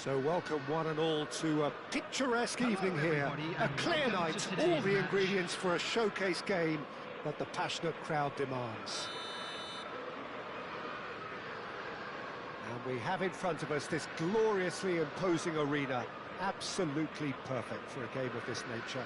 So welcome one and all to a picturesque evening here. A clear night, all the ingredients for a showcase game that the passionate crowd demands. And we have in front of us this gloriously imposing arena, absolutely perfect for a game of this nature.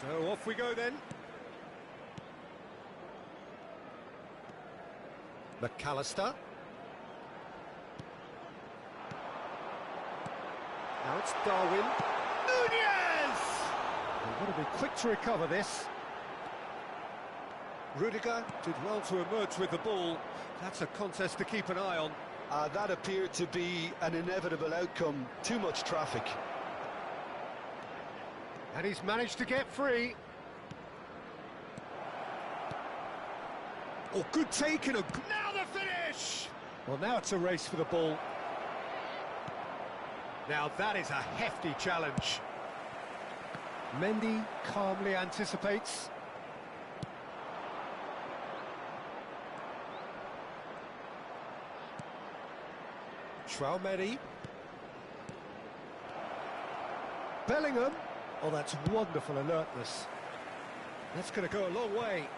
So off we go then. McAllister. Now it's Darwin. Nunez! They've got to be quick to recover this. Rudiger did well to emerge with the ball. That's a contest to keep an eye on. That appeared to be an inevitable outcome. Too much traffic. And he's managed to get free. Oh, good take and now the finish! Well, now it's a race for the ball. Now that is a hefty challenge. Mendy calmly anticipates. Traumeri. Bellingham. Oh, that's wonderful alertness. That's going to go a long way.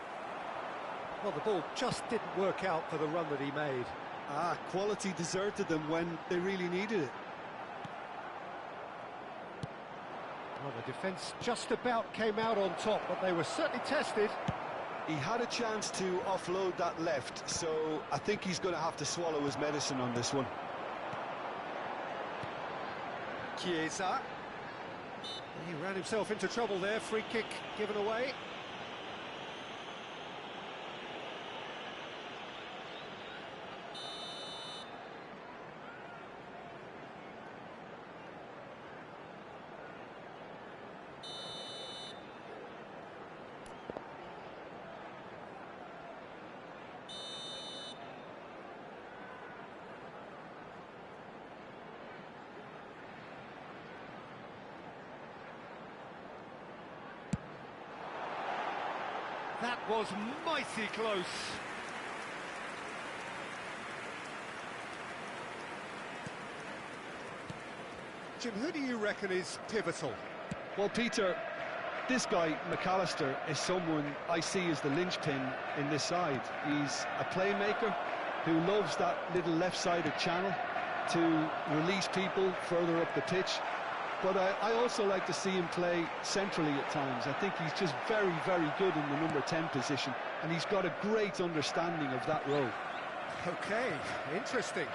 Well, the ball just didn't work out for the run that he made. Quality deserted them when they really needed it. Well, the defence just about came out on top, but they were certainly tested. He had a chance to offload that left, so I think he's going to have to swallow his medicine on this one. Chiesa. He ran himself into trouble there, free kick given away. That was mighty close. Jim, who do you reckon is pivotal? Well, Peter, this guy, McAllister, is someone I see as the linchpin in this side. He's a playmaker who loves that little left-sided channel to release people further up the pitch. But I also like to see him play centrally at times. I think he's just very, very good in the number 10 position, and he's got a great understanding of that role. Okay, interesting.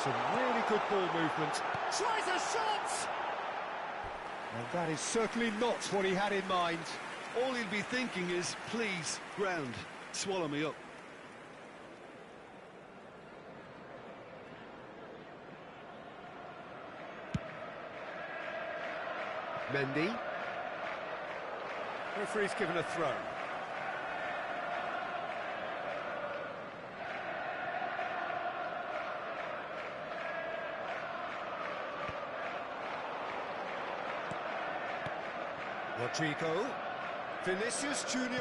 Some really good ball movement. Tries a shot! And that is certainly not what he had in mind. All he'll be thinking is, please, ground, swallow me up. Mendy. Referee's given a throw. Rodrigo. Vinicius Junior.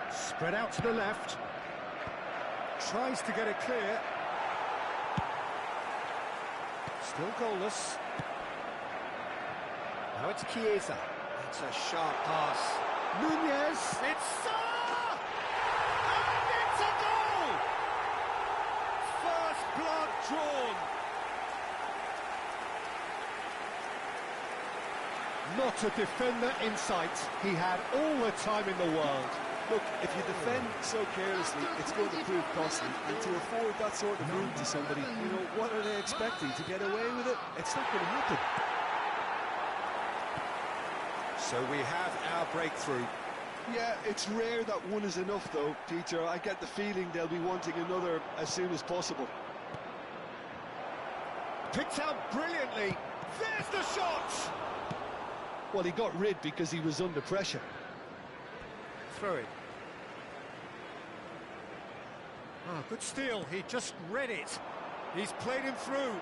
Spread out to the left. Tries to get it clear. Still goalless. Now it's Chiesa. That's a sharp pass. Nunez. It's Salah! And it's a goal! First blood drawn. Not a defender in sight. He had all the time in the world. Look, if you defend so carelessly, it's going to prove costly. And to afford that sort of room to somebody, you know, what are they expecting? To get away with it? It's not going to happen. So we have our breakthrough. Yeah, it's rare that one is enough, though, Peter. I get the feeling they'll be wanting another as soon as possible. Picked out brilliantly. There's the shot! Well, he got rid because he was under pressure. Throw it. Ah, good steal. He just read it. He's played him through.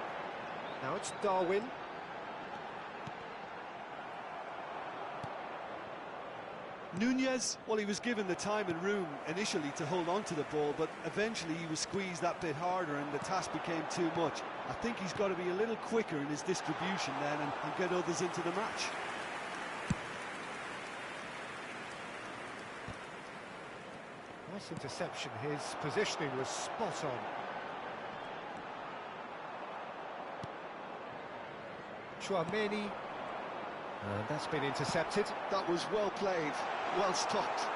Now it's Darwin. Nunez, well, he was given the time and room initially to hold on to the ball, but eventually he was squeezed that bit harder and the task became too much. I think he's got to be a little quicker in his distribution then and get others into the match. Nice interception. His positioning was spot on. Chouameni. And that's been intercepted. That was well played, well stopped.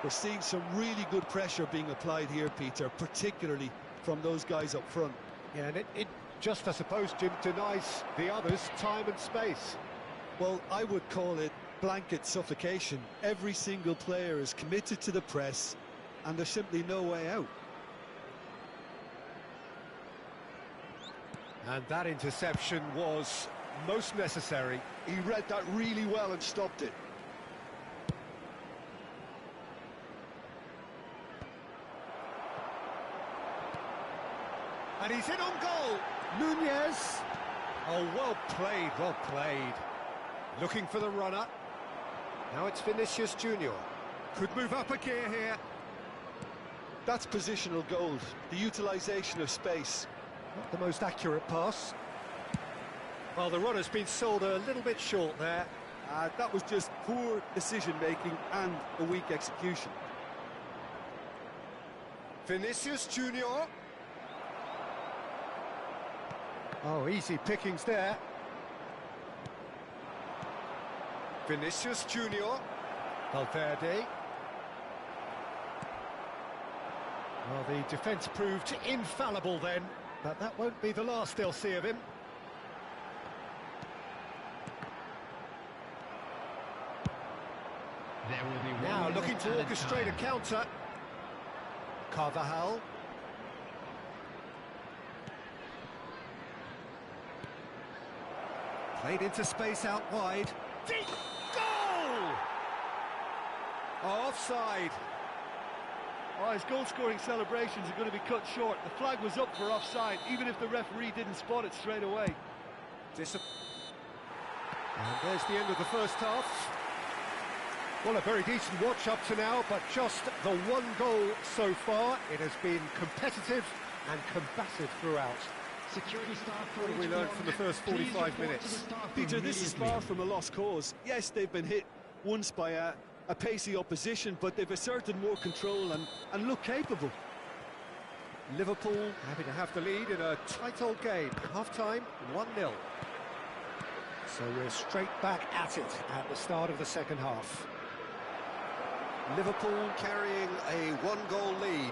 We're seeing some really good pressure being applied here, Peter, particularly from those guys up front. Yeah, and it just, I suppose, Jim, denies the others time and space. Well, I would call it blanket suffocation. Every single player is committed to the press, and there's simply no way out. And that interception was most necessary. He read that really well and stopped it. And he's in on goal. Nunez. Oh, well played, well played. Looking for the runner. Now it's Vinicius Junior. Could move up a gear here. That's positional gold, the utilisation of space. Not the most accurate pass. Well, the runner's been sold a little bit short there. That was just poor decision-making and a weak execution. Vinicius Junior. Oh, easy pickings there. Vinicius Junior. Valverde. Well, the defence proved infallible then, but that won't be the last they'll see of him. There will be now looking to orchestrate a counter. Carvajal. Played into space out wide. Deep goal! Offside. Oh, his goal-scoring celebrations are going to be cut short. The flag was up for offside, even if the referee didn't spot it straight away. And there's the end of the first half. Well, a very decent watch up to now, but just the one goal so far. It has been competitive and combative throughout. Security staff, what have we learned from the first 45 minutes? Peter, this is far from a lost cause. Yes, they've been hit once by a pacey opposition, but they've asserted more control and look capable. Liverpool having to have the lead in a tight old game. Half-time, 1-0. So we're straight back at it at the start of the second half. Liverpool carrying a one-goal lead.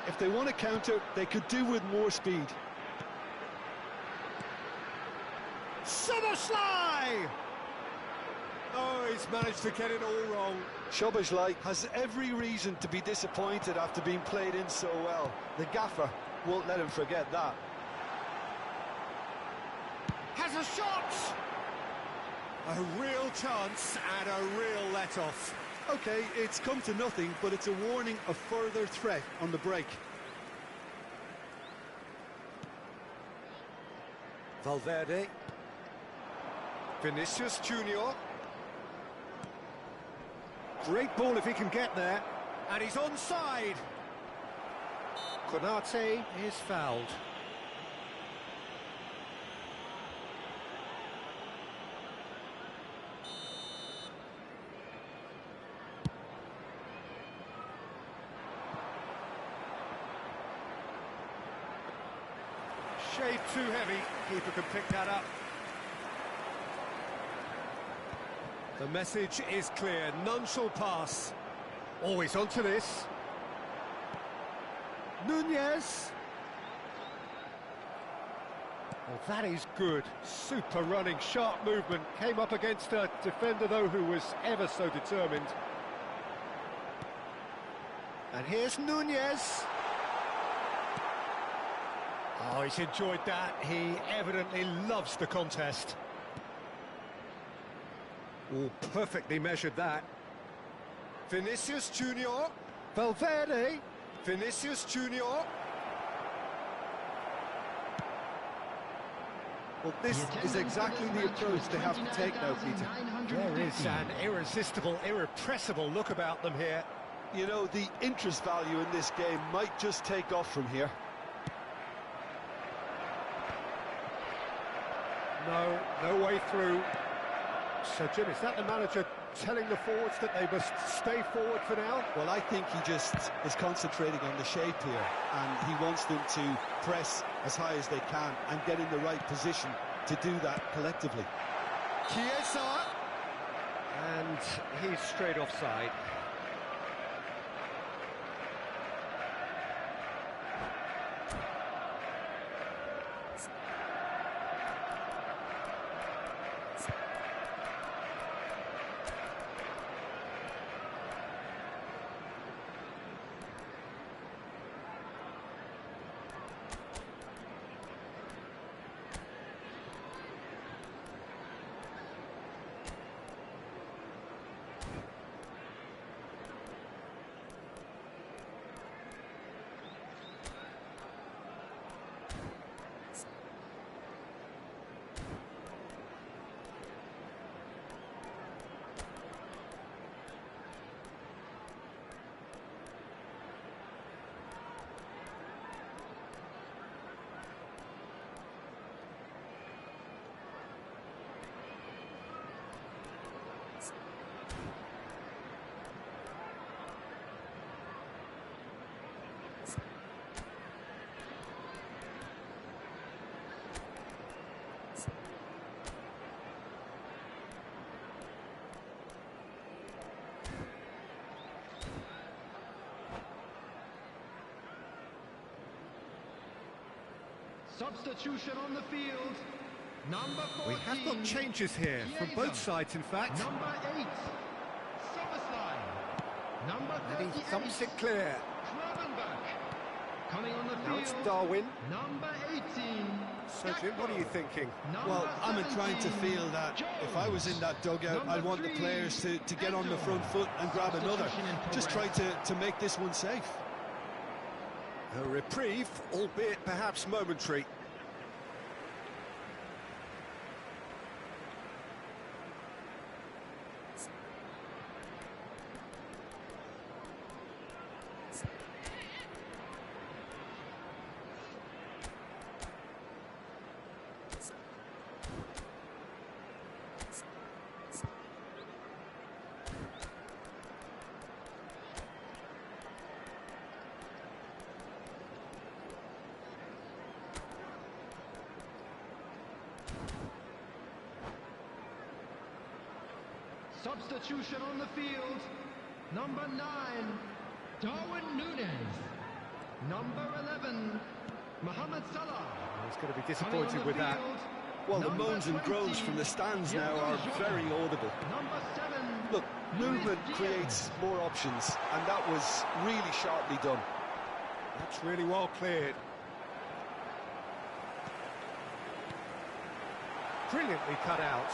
If they want to counter, they could do with more speed. Szoboszlai! Oh, he's managed to get it all wrong. Szoboszlai has every reason to be disappointed after being played in so well. The gaffer won't let him forget that. Has a shot! A real chance and a real let-off. OK, it's come to nothing, but it's a warning of further threat on the break. Valverde. Vinicius Junior. Great ball if he can get there. And he's onside. Konate is fouled. Shade too heavy. Keeper can pick that up. The message is clear. None shall pass. Always onto this. Nunez. Well, that is good. Super running, sharp movement. Came up against a defender, though, who was ever so determined. And here's Nunez. Oh, he's enjoyed that. He evidently loves the contest. Oh, perfectly measured that. Vinicius Junior. Valverde. Vinicius Junior. Well, this is exactly the approach they have to take now, Peter. There is an irresistible, irrepressible look about them here. You know, the interest value in this game might just take off from here. No way through. So, Jim, is that the manager telling the forwards that they must stay forward for now? Well, I think he just is concentrating on the shape here, and he wants them to press as high as they can and get in the right position to do that collectively. Chiesa! And he's straight offside. Substitution on the field. Number 14. We have got changes here from both sides, in fact. Number 8. Somerslide. Number 38. And he thumps it clear. Gravenbach. Coming on the field. Now it's Darwin. Number 18. So, Jim, what are you thinking? Well, I'm inclined to feel that if I was in that dugout, I'd want the players to get on the front foot and grab another. Just try to make this one safe. A reprieve, albeit perhaps momentary. Substitution on the field. Number 9, Darwin Núñez. Number 11, Mohamed Salah. He's going to be disappointed with that. Well, the moans and groans from the stands now are very audible. Number 7. Look, movement creates more options, and that was really sharply done. That's really well cleared. Brilliantly cut out.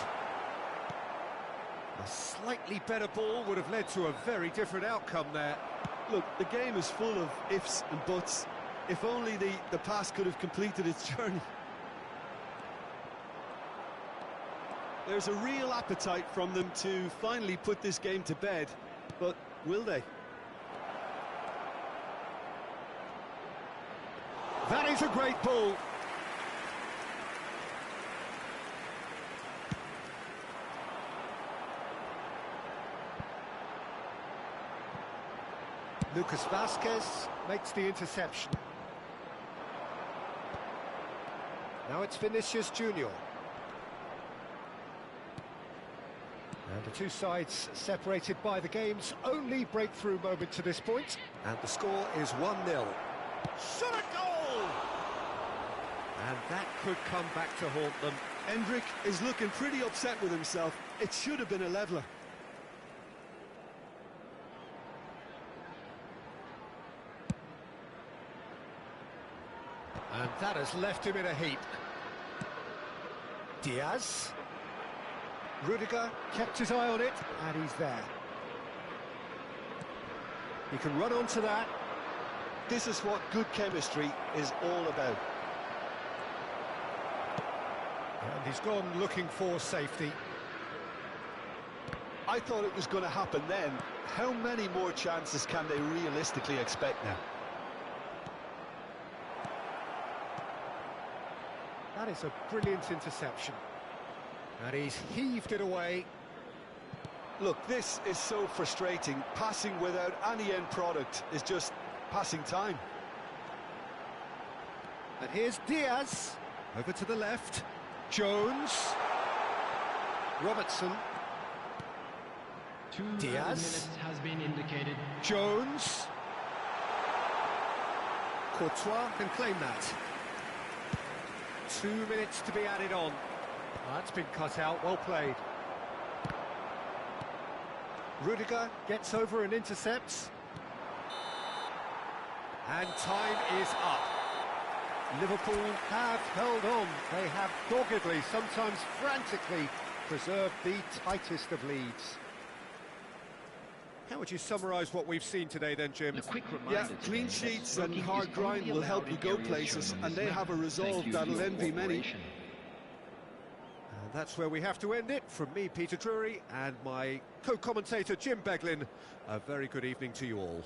A slightly better ball would have led to a very different outcome there. Look, the game is full of ifs and buts. If only the pass could have completed its journey. There's a real appetite from them to finally put this game to bed, but will they? That is a great ball. Lucas Vazquez makes the interception. Now it's Vinicius Junior. And the two sides separated by the game's only breakthrough moment to this point. And the score is 1-0. Shot a goal! And that could come back to haunt them. Hendrick is looking pretty upset with himself. It should have been a leveller. And that has left him in a heap. Diaz. Rudiger kept his eye on it, and he's there. He can run onto that. This is what good chemistry is all about. And he's gone looking for safety. I thought it was going to happen then. How many more chances can they realistically expect now? That is a brilliant interception. And he's heaved it away. Look, this is so frustrating. Passing without any end product is just passing time. And here's Diaz. Over to the left. Jones. Robertson. 2 Diaz. minutes has been indicated. Jones. Courtois can claim that. 2 minutes to be added on. That's been cut out, well played. Rudiger gets over and intercepts. And time is up. Liverpool have held on. They have doggedly, sometimes frantically, preserved the tightest of leads. How would you summarise what we've seen today then, Jim? A quick Yeah, reminder clean today sheets that and smoking hard is grind only will help allowed you in go areas places, shown on and this they map. have a resolve Thank you that'll for your envy many. cooperation. And that's where we have to end it. From me, Peter Drury, and my co-commentator, Jim Beglin. A very good evening to you all.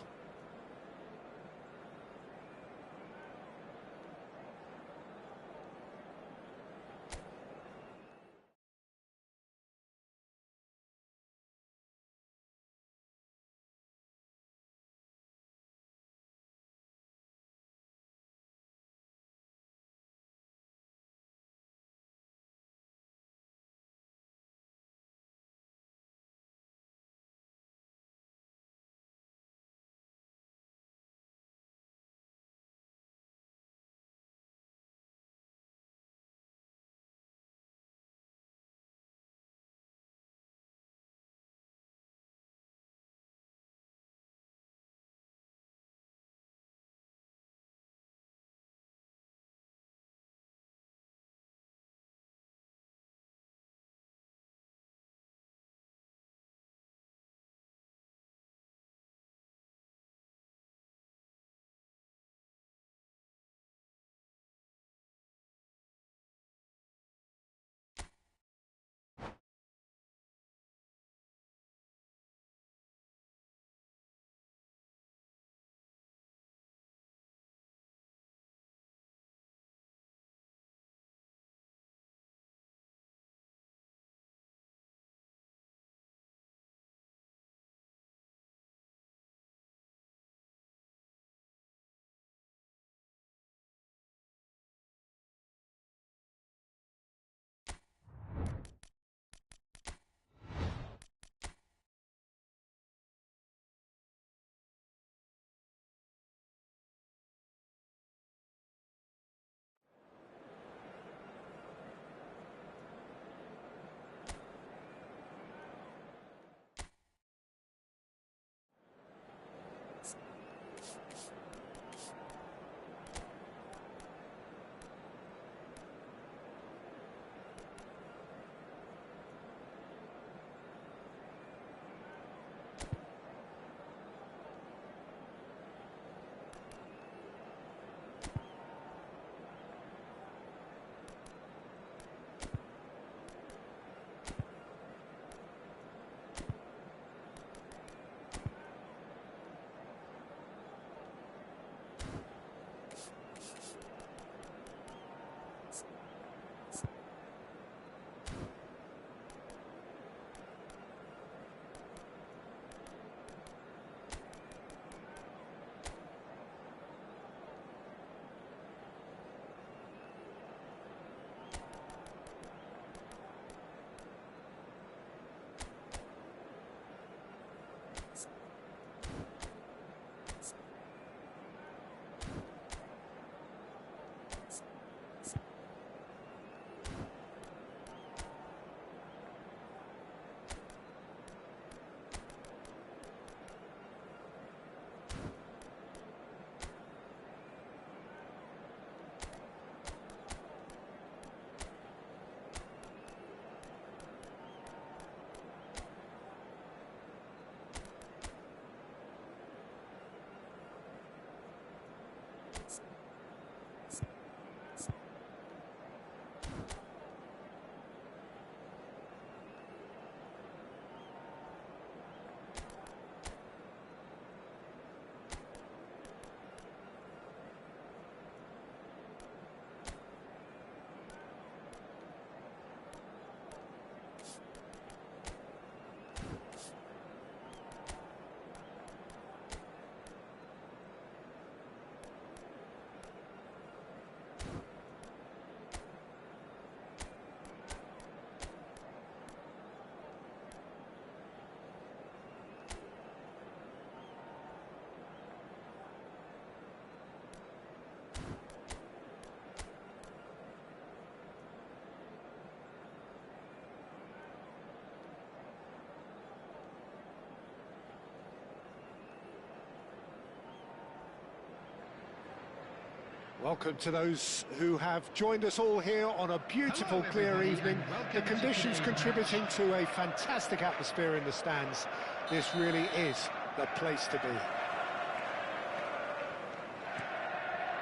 Welcome to those who have joined us all here on a beautiful, Hello, clear everybody, evening. and welcome The to conditions today's contributing to a fantastic atmosphere in the stands. This really is the place to be.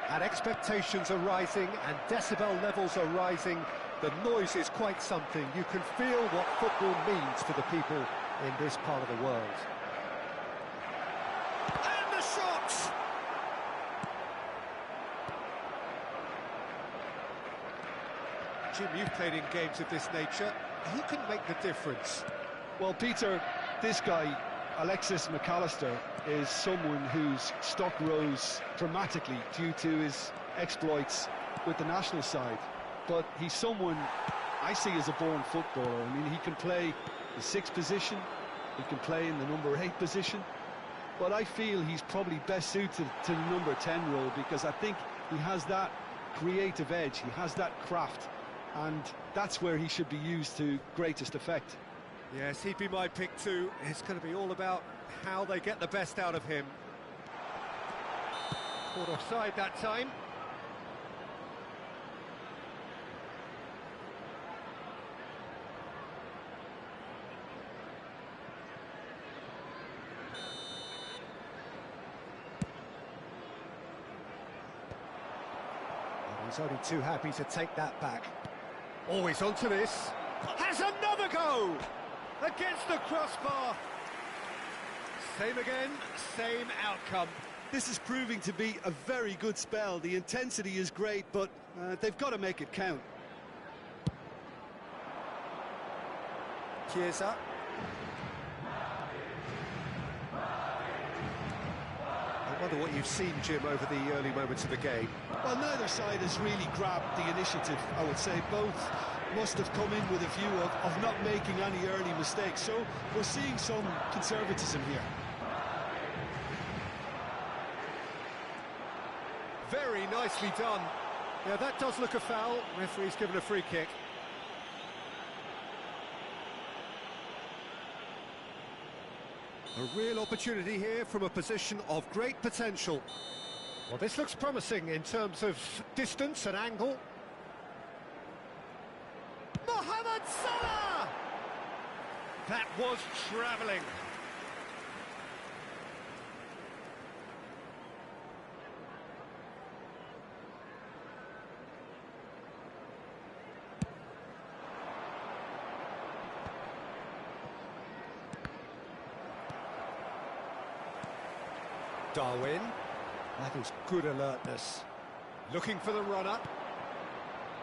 And expectations are rising and decibel levels are rising. The noise is quite something. You can feel what football means to the people in this part of the world. And the shot! Jim, you've played in games of this nature. Who can make the difference? Well, Peter, this guy, Alexis McAllister, is someone whose stock rose dramatically due to his exploits with the national side. But he's someone I see as a born footballer. I mean, he can play the 6th position, he can play in the number 8 position, but I feel he's probably best suited to the number 10 role because I think he has that creative edge, he has that craft, and that's where he should be used to greatest effect. Yes, he'd be my pick too. It's going to be all about how they get the best out of him. Caught offside that time. He's only too happy to take that back. Always onto this. Has another go! Against the crossbar. Same again, same outcome. This is proving to be a very good spell. The intensity is great, but they've got to make it count. Chiesa. I wonder what you've seen, Jim, over the early moments of the game. Well, neither side has really grabbed the initiative, I would say. Both must have come in with a view of not making any early mistakes. So we're seeing some conservatism here. Very nicely done. Yeah, that does look a foul. Referee's given a free kick. A real opportunity here from a position of great potential. Well, this looks promising in terms of distance and angle. Mohamed Salah! That was travelling. Darwin. That is good alertness. Looking for the runner.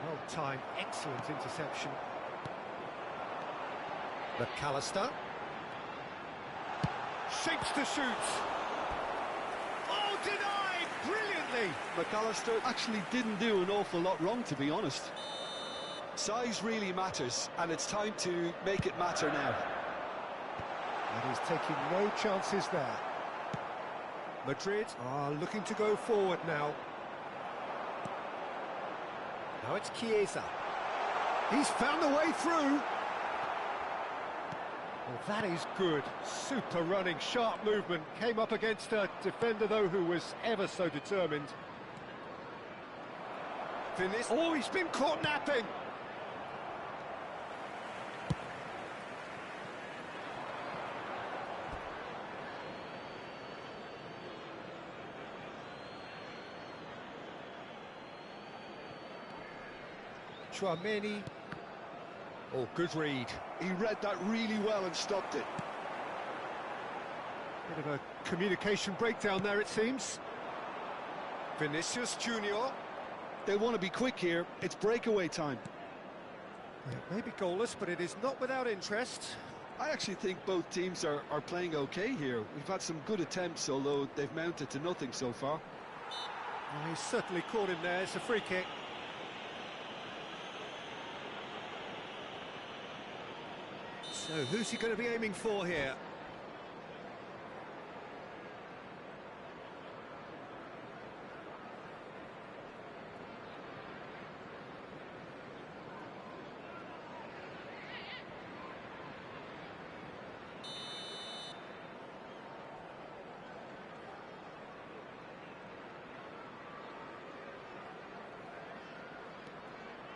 Well timed, excellent interception. McAllister. Shapes to shoot. Oh, denied! Brilliantly! McAllister actually didn't do an awful lot wrong, to be honest. Size really matters, and it's time to make it matter now. And he's taking no chances there. Madrid are looking to go forward now. Now it's Chiesa. He's found the way through. Well, that is good. Super running, sharp movement. Came up against a defender, though, who was ever so determined. Oh, he's been caught napping. Chouameni. Oh, good read. He read that really well and stopped it. Bit of a communication breakdown there, it seems. Vinicius Junior. They want to be quick here. It's breakaway time. It may be goalless, but it is not without interest. I actually think both teams are playing okay here. We've had some good attempts, although they've mounted to nothing so far. Well, he's certainly caught him there. It's a free kick. So, who's he going to be aiming for here?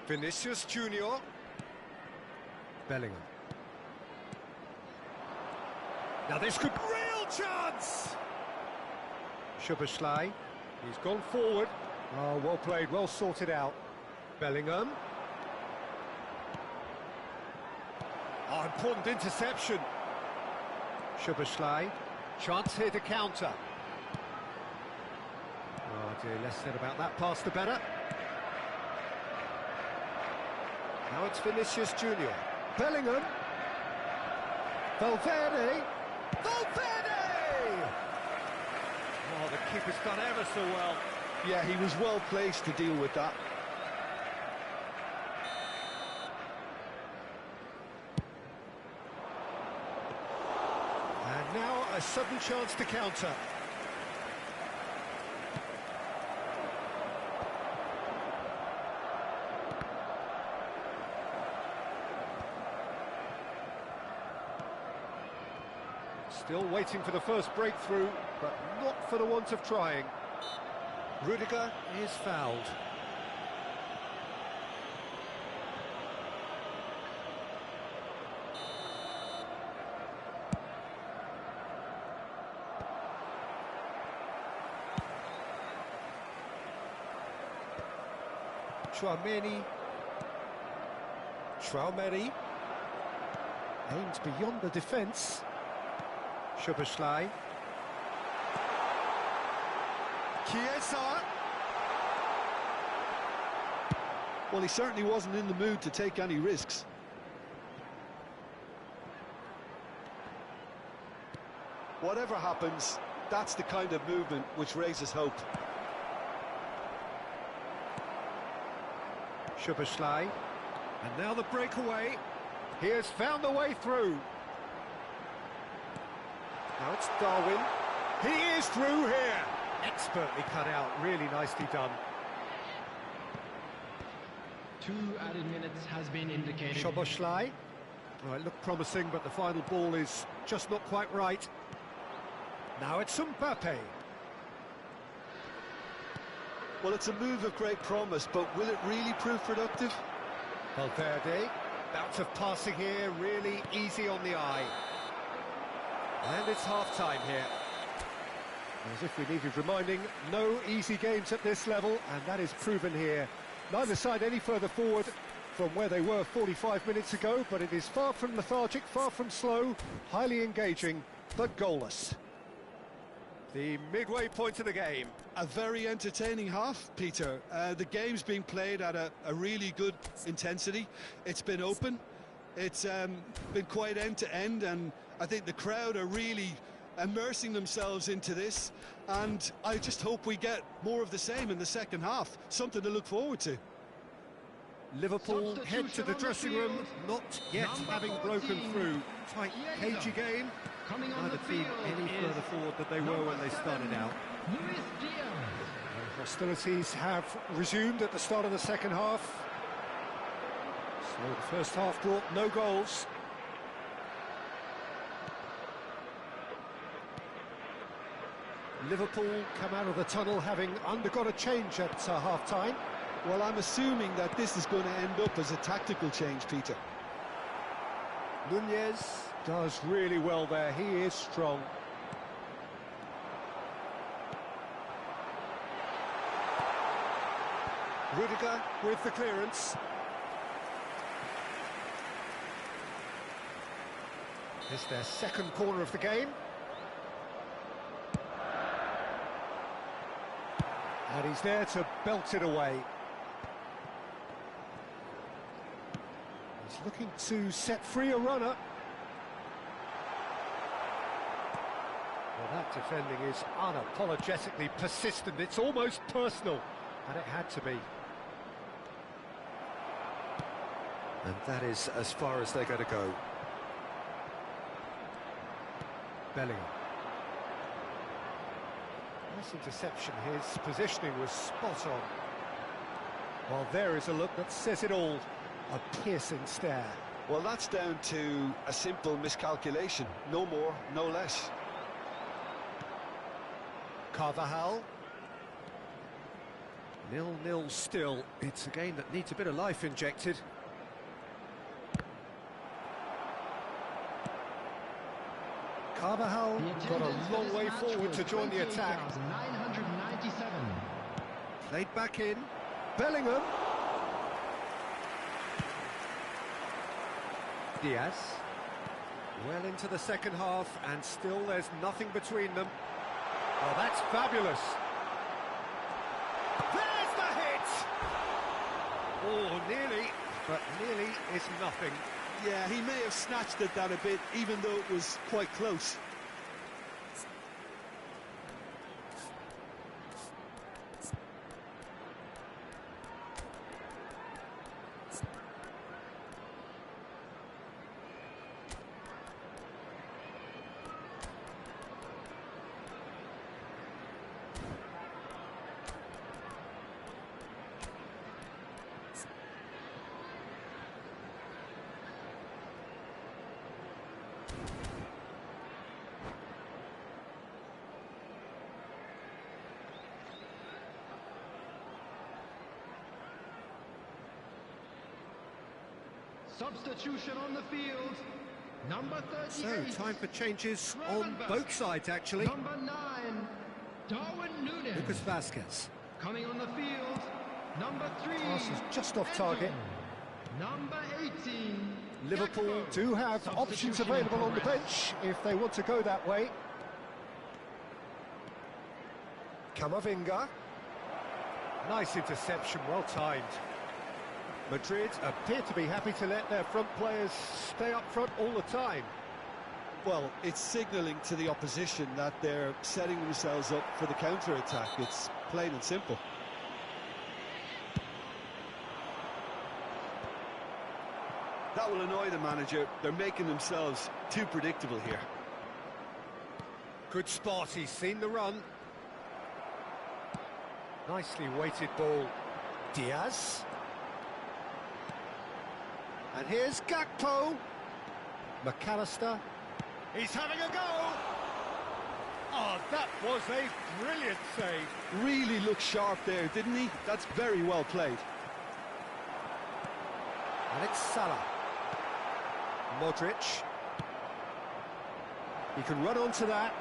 Vinicius Junior. Bellingham. Now this could... Real chance! Szoboszlai. He's gone forward. Oh, well played, well sorted out. Bellingham. Oh, important interception. Szoboszlai. Chance here to counter. Oh dear, less said about that pass the better. Now it's Vinicius Junior. Bellingham. Valverde. Valverde! Oh, the keeper's done ever so well. Yeah, he was well placed to deal with that. And now a sudden chance to counter. Still waiting for the first breakthrough, but not for the want of trying. Rudiger is fouled. Traumeri aims beyond the defence. Szoboszlai. Chiesa. Well, he certainly wasn't in the mood to take any risks. Whatever happens, that's the kind of movement which raises hope. Szoboszlai. And now the breakaway. He has found the way through. Now it's Darwin. He is through here. Expertly cut out, really nicely done. 2 added minutes has been indicated. Szoboszlai. Well, it looked promising, but the final ball is just not quite right. Now it's Mbappe. Well, it's a move of great promise, but will it really prove productive? Valverde. Bouts of passing here, really easy on the eye. And it's half-time here. As if we needed reminding, no easy games at this level, and that is proven here. Neither side any further forward from where they were 45 minutes ago, but it is far from lethargic, far from slow, highly engaging, but goalless. The midway point of the game. A very entertaining half, Peter. The game's being played at a really good intensity. It's been open. It's been quite end-to-end, and I think the crowd are really immersing themselves into this, and I just hope we get more of the same in the second half. Something to look forward to. Liverpool head to the dressing room, not yet having broken through. Tight, cagey game. Neither team any further forward than they were when they started out. Hostilities have resumed at the start of the second half. So the first half brought no goals. Liverpool come out of the tunnel having undergone a change at half-time. Well, I'm assuming that this is going to end up as a tactical change, Peter. Nunez does really well there, he is strong. Rudiger with the clearance. It's their second corner of the game. And he's there to belt it away. He's looking to set free a runner. Well, that defending is unapologetically persistent. It's almost personal, and it had to be. And that is as far as they're going to go. Bellingham. Nice interception. His positioning was spot on. Well, there is a look that says it all. A piercing stare. Well, that's down to a simple miscalculation. No more, no less. Carvajal. 0-0 still. It's a game that needs a bit of life injected. Carvajal got a long way forward to join the attack. 997. Played back in. Bellingham. Diaz. Well into the second half, and still there's nothing between them. Oh, that's fabulous. There's the hit! Oh, nearly, but nearly is nothing. Yeah, he may have snatched at that a bit, even though it was quite close. Substitution on the field. Number 38. So, time for changes on both sides, actually. Number 9, Darwin Núñez. Lucas Vázquez. Coming on the field. Number 3. Pass is just off target. Number 18. Liverpool Gakpo. do have options Substitution in available on the progress. bench if they want to go that way. Camavinga. Nice interception, well timed. Madrid appear to be happy to let their front players stay up front all the time. Well, it's signalling to the opposition that they're setting themselves up for the counter-attack. It's plain and simple. That will annoy the manager. They're making themselves too predictable here. Good spot, he's seen the run. Nicely weighted ball. Diaz. And here's Gakpo. McAllister. He's having a go. Oh, that was a brilliant save. Really looked sharp there, didn't he? That's very well played. And it's Salah. Modric. He can run onto that.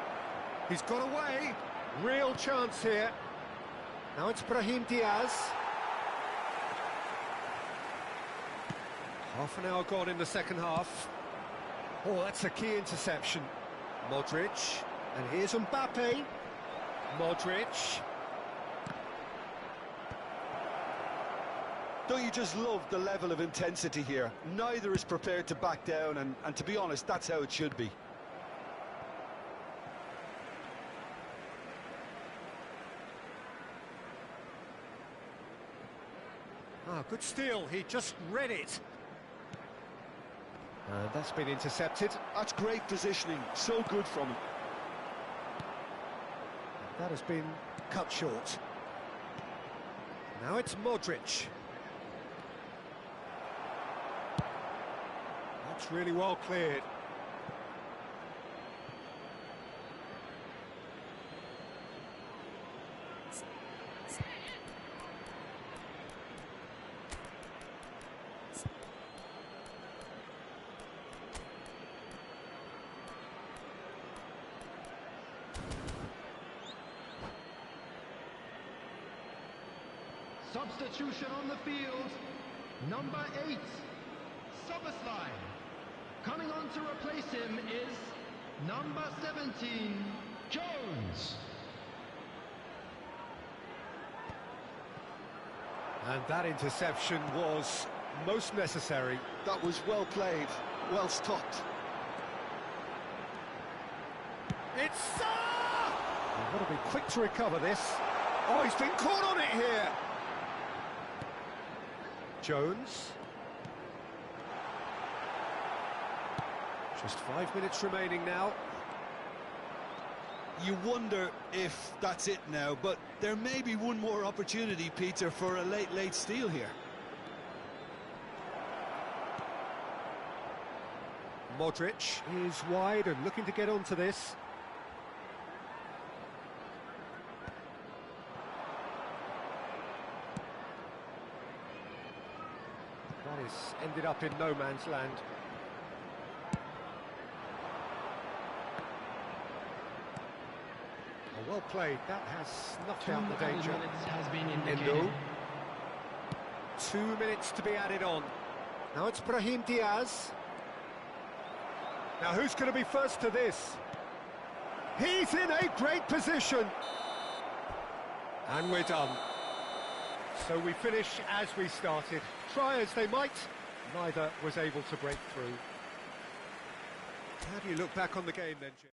He's got away. Real chance here. Now it's Brahim Diaz. Half an hour gone in the second half. Oh, that's a key interception. Modric. And here's Mbappe. Modric. Don't you just love the level of intensity here? Neither is prepared to back down, and to be honest, that's how it should be. Ah, good steal. He just read it. And that's been intercepted. That's great positioning. So good from him. That has been cut short. Now it's Modric. That's really well cleared. Substitution on the field. Number 8, Soboslai. Coming on to replace him is number 17, Jones. And that interception was most necessary. That was well played, well stopped. It's Salah! He's got to be quick to recover this. Oh, he's been caught on it here. Jones. Just 5 minutes remaining now. You wonder if that's it now, but there may be one more opportunity, Peter, for a late steal here. Modric is wide and looking to get onto this. That is ended up in no man's land. Oh, well played. That has snuffed out the danger. Has been indicated. 2 minutes to be added on. Now it's Brahim Diaz. Now who's going to be first to this? He's in a great position. And we're done. So we finish as we started. Try as they might, neither was able to break through. How do you look back on the game then, Jim?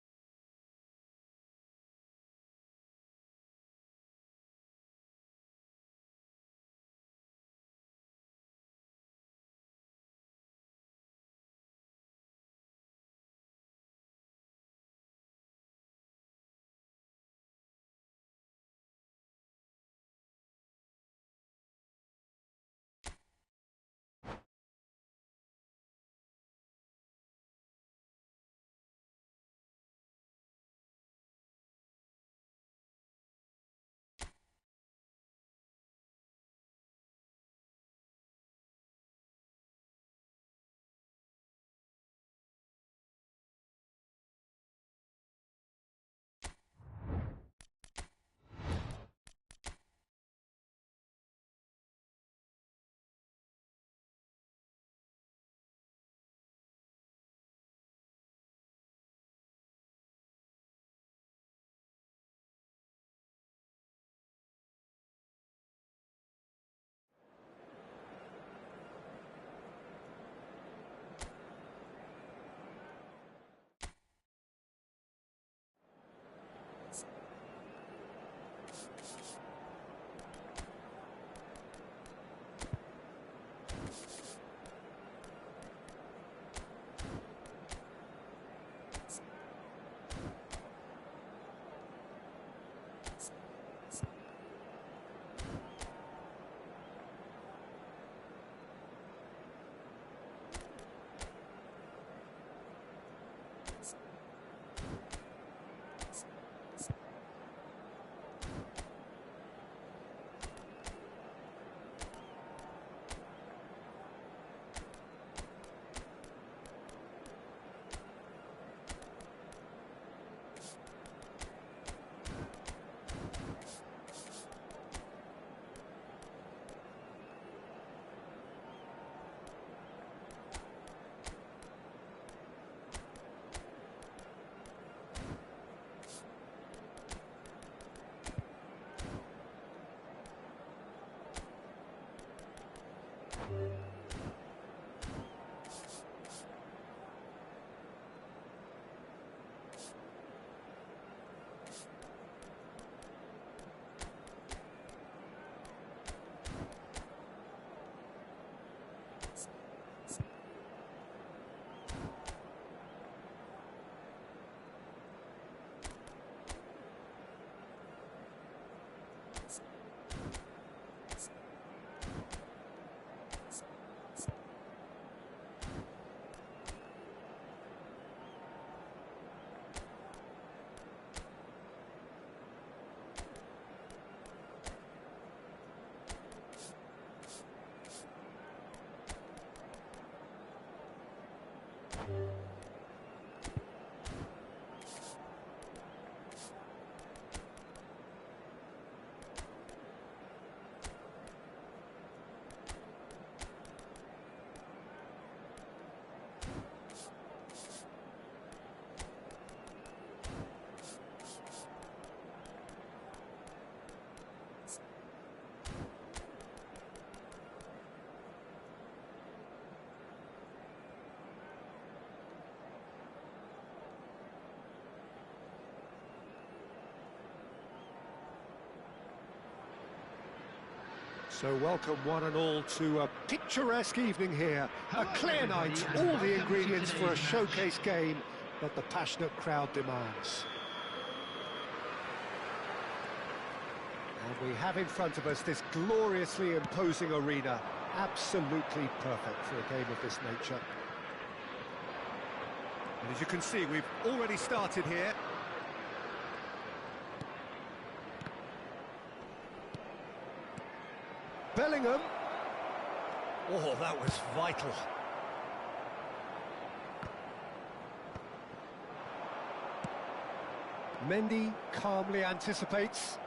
So welcome one and all to a picturesque evening here. A clear night, all the ingredients for a showcase game that the passionate crowd demands. And we have in front of us this gloriously imposing arena, absolutely perfect for a game of this nature. And as you can see, we've already started here. Bellingham. Oh, that was vital. Mendy calmly anticipates.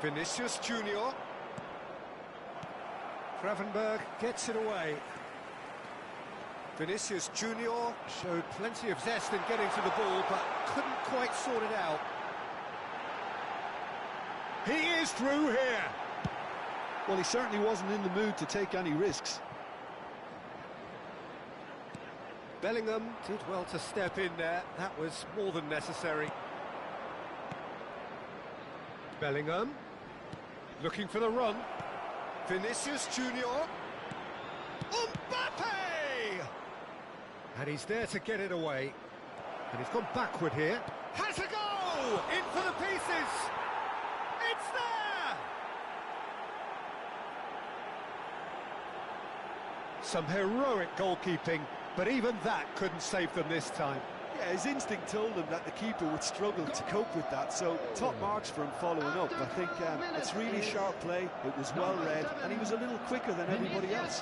Vinicius Junior. Gravenberg gets it away. Vinicius Junior showed plenty of zest in getting to the ball, but couldn't quite sort it out. He is through here. Well, he certainly wasn't in the mood to take any risks. Bellingham did well to step in there. That was more than necessary. Bellingham looking for the run. Vinicius Junior. Mbappe! And he's there to get it away. And he's gone backward here. Has a go! In for the pieces! It's there! Some heroic goalkeeping, but even that couldn't save them this time. Yeah, his instinct told him that the keeper would struggle to cope with that, so top marks for him following up. I think it's really sharp play, it was well read, and he was a little quicker than everybody else.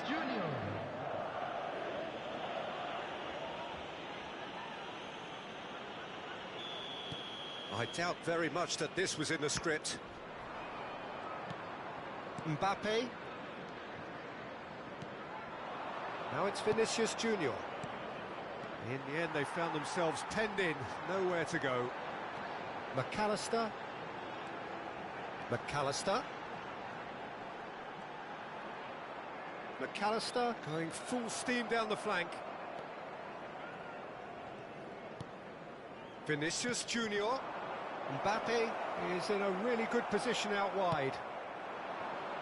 I doubt very much that this was in the script. Mbappe. Now it's Vinicius Junior. In the end, they found themselves penned in, nowhere to go. McAllister. McAllister. McAllister going full steam down the flank. Vinicius Junior. Mbappe is in a really good position out wide.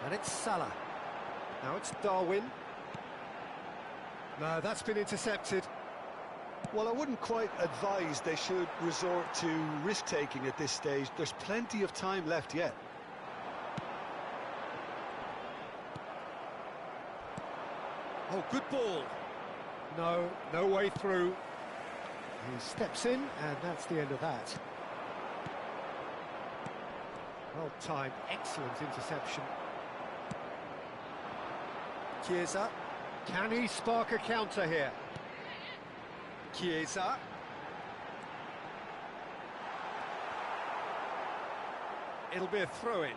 And it's Salah. Now it's Darwin. No, that's been intercepted. Well, I wouldn't quite advise they should resort to risk-taking at this stage. There's plenty of time left yet. Oh, good ball. No, no way through. He steps in, and that's the end of that. Well timed, excellent interception. Chiesa. Can he spark a counter here? Chiesa. It'll be a throw-in.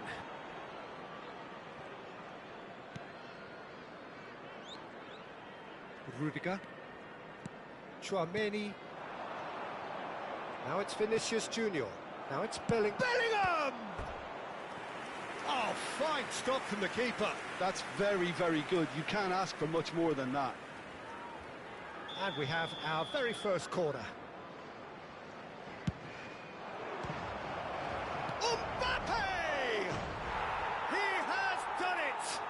Rudiger. Tchouameni. Now it's Vinicius Junior. Now it's Bellingham. Oh, fine stop from the keeper. That's very, very good. You can't ask for much more than that. And we have our very first corner. Mbappe! He has done it!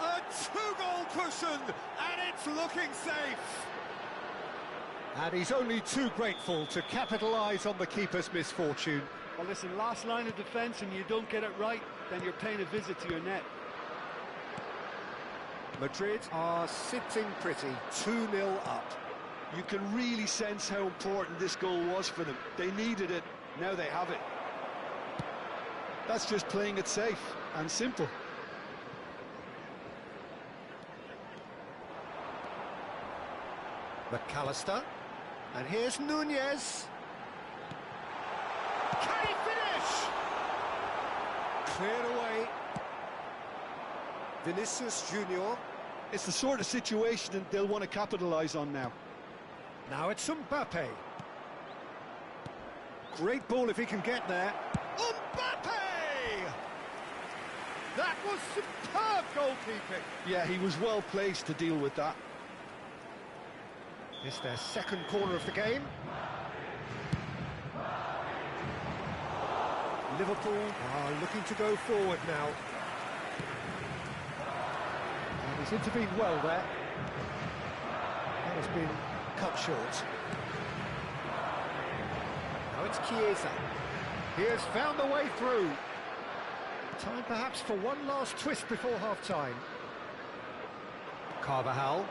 A two-goal cushion, and it's looking safe. And he's only too grateful to capitalise on the keeper's misfortune. Well, listen, last line of defence, and you don't get it right, then you're paying a visit to your net. Madrid are sitting pretty, 2-0 up. You can really sense how important this goal was for them. They needed it, now they have it. That's just playing it safe and simple. McAllister, and here's Nunez. Can he finish? Cleared away. Vinicius Junior. It's the sort of situation that they'll want to capitalise on now. Now it's Mbappe. Great ball if he can get there. Mbappe! That was superb goalkeeping. Yeah, he was well placed to deal with that. It's their second corner of the game. Liverpool are looking to go forward now. And he's intervened well there. That has been cut short. Now it's Chiesa. He has found the way through. Time perhaps for one last twist before half-time. Carvajal.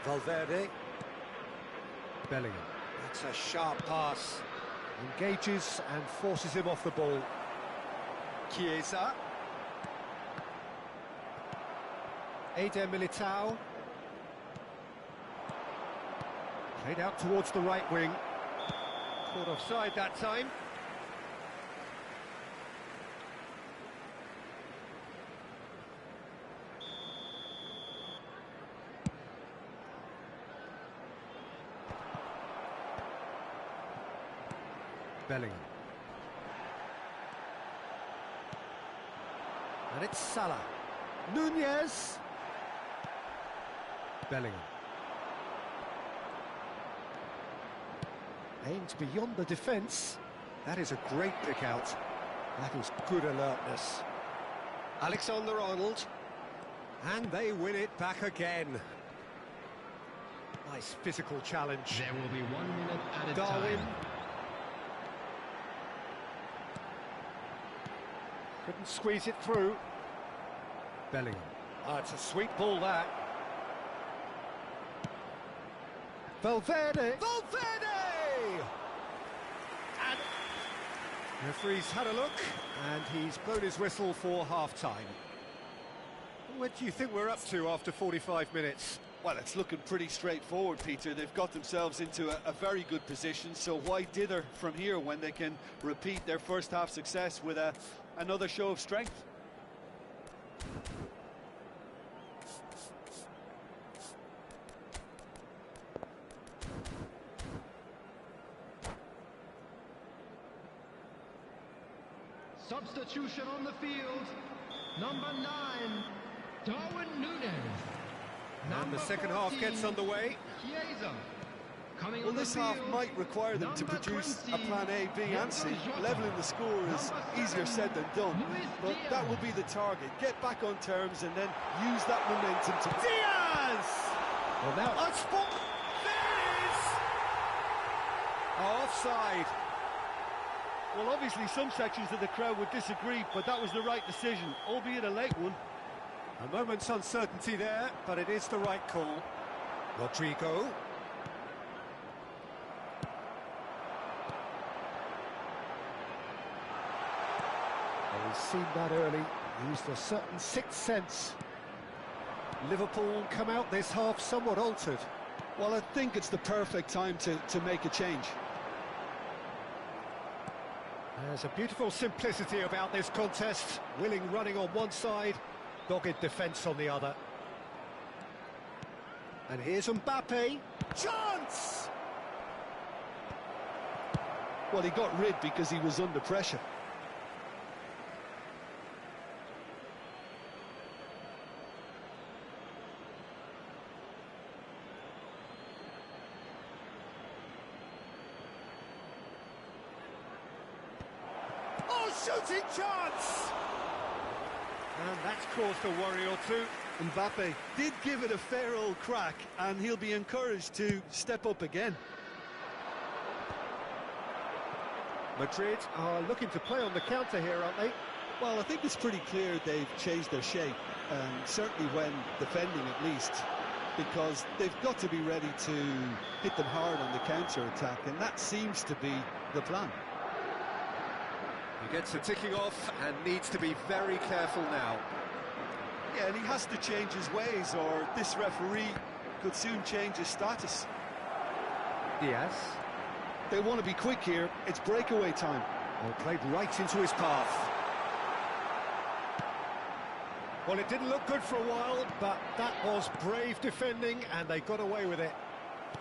Valverde. Bellingham. That's a sharp pass. Engages and forces him off the ball. Chiesa. Eder Militao. Played out towards the right wing. Caught offside that time. Bellingham. And it's Salah. Nunez. Bellingham. Aimed beyond the defence. That is a great pick out. That is good alertness. Alexander-Arnold. And they win it back again. Nice physical challenge. There will be 1 minute at a Darwin. time. Couldn't squeeze it through. Bellingham. It's a sweet ball, that. Valverde! Valverde! And the referee's had a look, and he's blown his whistle for half-time. What do you think we're up to after 45 minutes? Well, it's looking pretty straightforward, Peter. They've got themselves into a very good position, so why dither from here when they can repeat their first half success with another show of strength? Substitution on the field. Number 9, Darwin Nunez. And the second half gets underway. Chiesa. Coming Well, on the this half field, might require them to number produce 20, a plan A, B and C. Jota. Leveling the score is Number easier 7, said than done, Luis but Diaz. that will be the target. Get back on terms and then use that momentum to... Diaz! Well, now it's there it is! Offside. Well, obviously some sections of the crowd would disagree, but that was the right decision, albeit a late one. A moment's uncertainty there, but it is the right call. Rodrigo. Well, he's seen that early, used a certain sixth sense. Liverpool come out this half somewhat altered. Well, I think it's the perfect time to make a change. There's a beautiful simplicity about this contest. Willing running on one side, dogged defence on the other. And here's Mbappe. Chance! Well, he got rid because he was under pressure. Oh, shooting chance! And that's caused a worry or two. Mbappe did give it a fair old crack, and he'll be encouraged to step up again. Madrid are looking to play on the counter here, aren't they? Well, I think it's pretty clear they've changed their shape, certainly when defending at least, because they've got to be ready to hit them hard on the counter-attack, and that seems to be the plan. He gets a ticking off and needs to be very careful now. Yeah, and he has to change his ways, or this referee could soon change his status. Diaz. They want to be quick here. It's breakaway time. Well, played right into his path. Well, it didn't look good for a while, but that was brave defending, and they got away with it.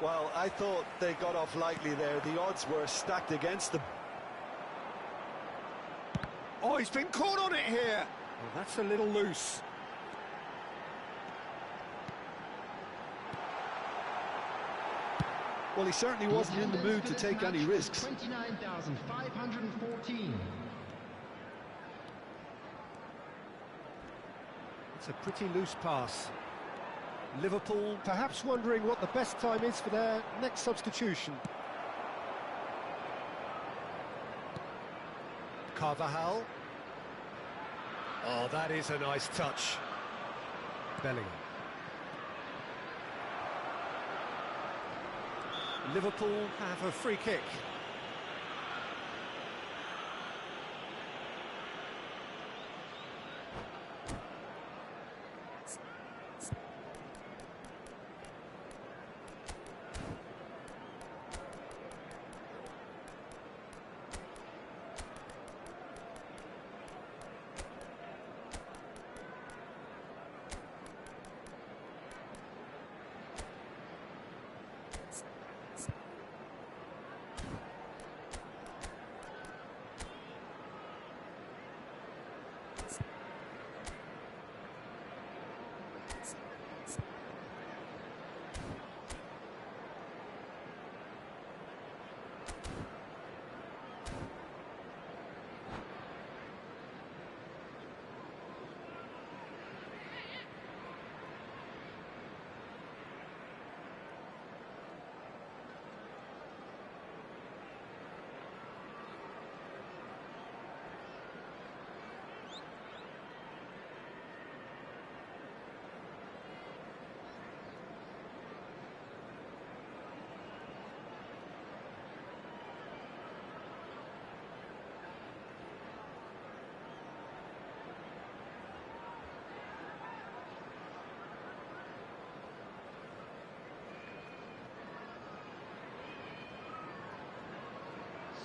Well, I thought they got off lightly there. The odds were stacked against them. Oh, he's been caught on it here. Well, that's a little loose. Well, he certainly wasn't in the mood to take any risks. 29,514. It's a pretty loose pass. Liverpool perhaps wondering what the best time is for their next substitution. Carvajal. Oh, that is a nice touch. Bellingham. Liverpool have a free kick.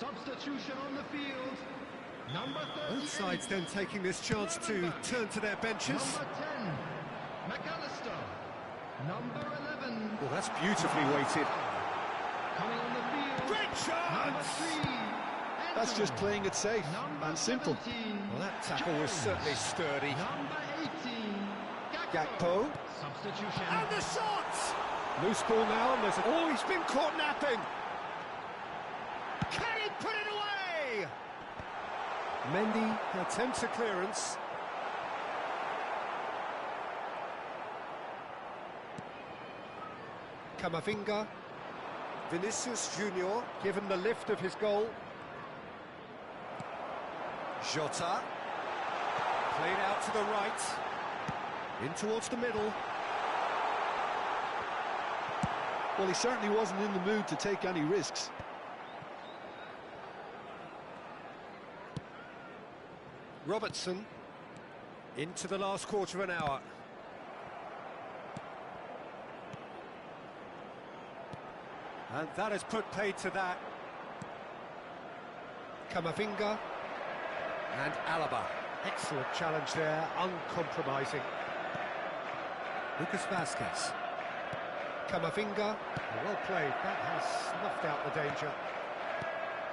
Substitution on the field. Number 38. Both sides then taking this chance to turn to their benches. Number 10, McAllister. Number 11. Well, that's beautifully weighted. Coming on the field. Great Number chance! 3. That's just playing it safe Number and simple. 17, Well, that tackle was certainly sturdy. Number 18, Gakpo. Substitution. And the shot! Loose ball now, and oh, he's been caught napping. Can he put it away? Mendy attempts a clearance. Camavinga. Vinicius Junior given the lift of his goal. Jota. Played out to the right. In towards the middle. Well, he certainly wasn't in the mood to take any risks. Robertson. Into the last quarter of an hour. And that has put paid to that. Camavinga. And Alaba. Excellent challenge there, uncompromising. Lucas Vazquez. Camavinga. Well played, that has snuffed out the danger.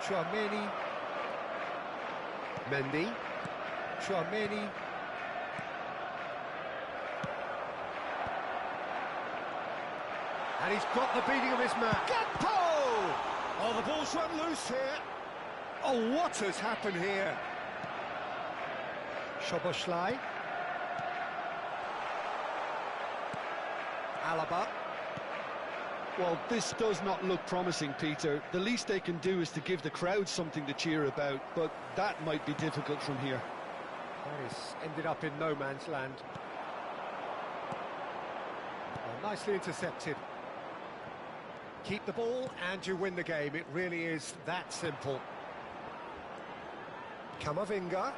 Tchouaméni. Mendy. Tchouaméni. And he's got the beating of his man. Gakpo! Oh, the ball's run loose here. Oh, what has happened here? Szoboszlai. Alaba. Well, this does not look promising, Peter. The least they can do is to give the crowd something to cheer about, but that might be difficult from here. That is ended up in no man's land. Well, nicely intercepted. Keep the ball and you win the game. It really is that simple. Camavinga.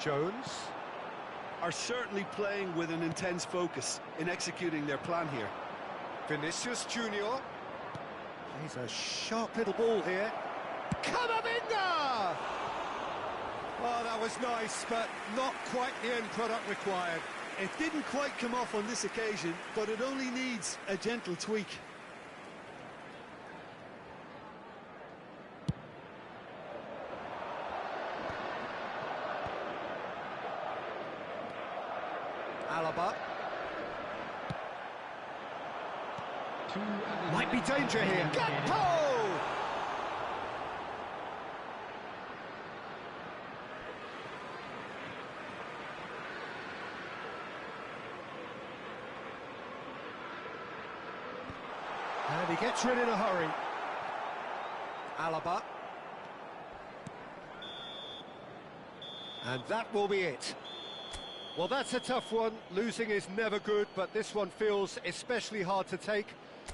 Jones. Are certainly playing with an intense focus in executing their plan here. Vinicius Junior. He's a sharp little ball here. Camavinga! Oh, that was nice, but not quite the end product required. It didn't quite come off on this occasion, but it only needs a gentle tweak. Alaba. Might be danger here. Gakpo! And he gets rid in a hurry. Alaba. And that will be it. Well, that's a tough one. Losing is never good, but this one feels especially hard to take.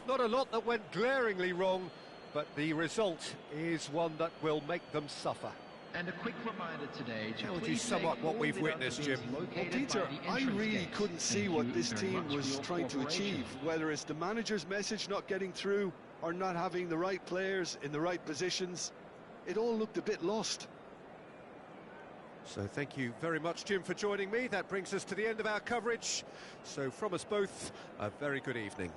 Not a lot that went glaringly wrong, but the result is one that will make them suffer. And a quick reminder today to Penalty please somewhat take what all we've the witnessed, Jim. dustbins Well, located Peter, by the I entrance really gates. couldn't see Thank what you this very team much for was your trying to cooperation. achieve, whether it's the manager's message not getting through or not having the right players in the right positions. It all looked a bit lost. So thank you very much, Jim, for joining me. That brings us to the end of our coverage. So from us both, a very good evening.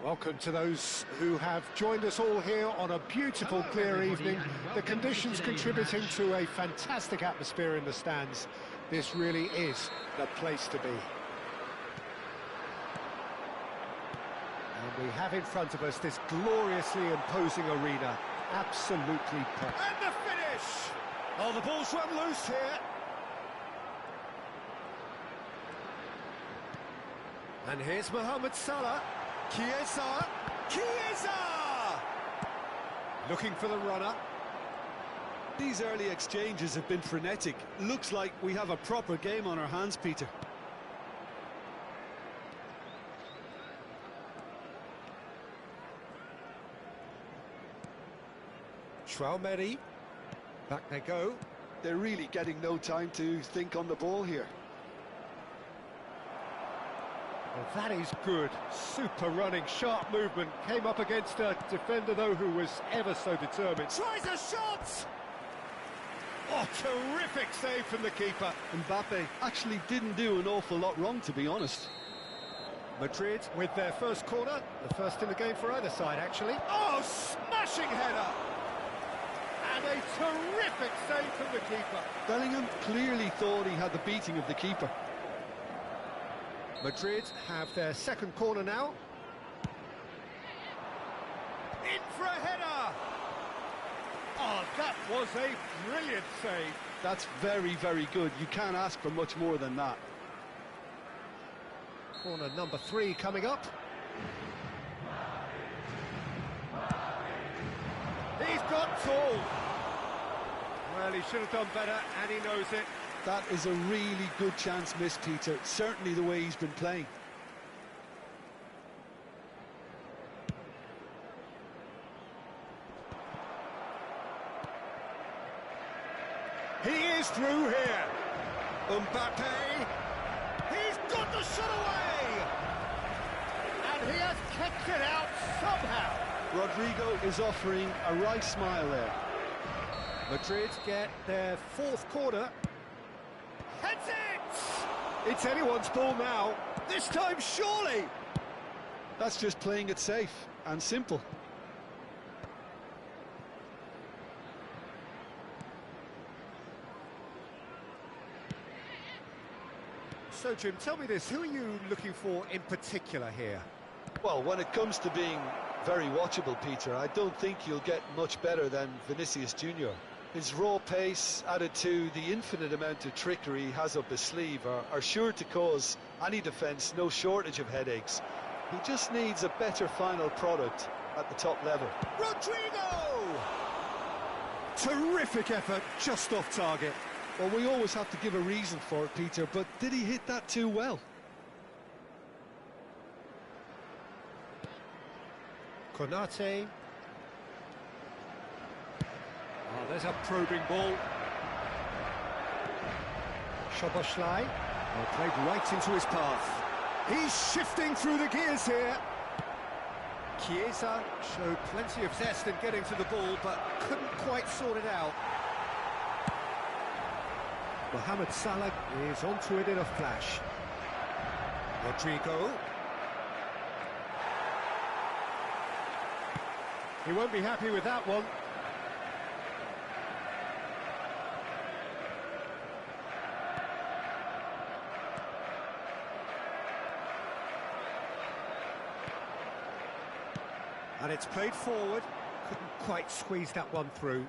Welcome to those who have joined us all here on a beautiful, clear evening. The conditions contributing to a fantastic atmosphere in the stands. This really is the place to be. And we have in front of us this gloriously imposing arena. Absolutely perfect. And the finish! Oh, the ball's run loose here. And here's Mohamed Salah. Chiesa! Looking for the runner. These early exchanges have been frenetic. Looks like we have a proper game on our hands, Peter. Traoré. Back they go. They're really getting no time to think on the ball here. Well, that is good. Super running, sharp movement. Came up against a defender, though, who was ever so determined. Tries a shot! Oh, terrific save from the keeper. Mbappe actually didn't do an awful lot wrong, to be honest. Madrid with their first corner. The first in the game for either side, actually. Oh, smashing header! And a terrific save from the keeper. Bellingham clearly thought he had the beating of the keeper. Madrid have their second corner now. In for a header! Oh, that was a brilliant save. That's very, very good. You can't ask for much more than that. Corner number 3 coming up. He's got tall. Well, he should have done better, and he knows it. That is a really good chance missed, Peter. Certainly the way he's been playing. He is through here. Mbappe. He's got the shot away. And he has kept it out somehow. Rodrigo is offering a right smile there. Madrid get their fourth corner. Heads it! It's anyone's ball now. This time, surely. That's just playing it safe and simple. So, Jim, tell me this. Who are you looking for in particular here? Well, when it comes to being very watchable, Peter, I don't think you'll get much better than Vinicius Jr. His raw pace, added to the infinite amount of trickery he has up his sleeve, are sure to cause any defence no shortage of headaches. He just needs a better final product at the top level. Rodrigo! Terrific effort, just off target. Well, we always have to give a reason for it, Peter, but did he hit that too well? Konate. Oh, there's a probing ball. Szoboszlai. Well, played right into his path. He's shifting through the gears here. Chiesa showed plenty of zest in getting to the ball, but couldn't quite sort it out. Mohamed Salah is onto it in a flash. Rodrigo. He won't be happy with that one. And it's played forward. Couldn't quite squeeze that one through.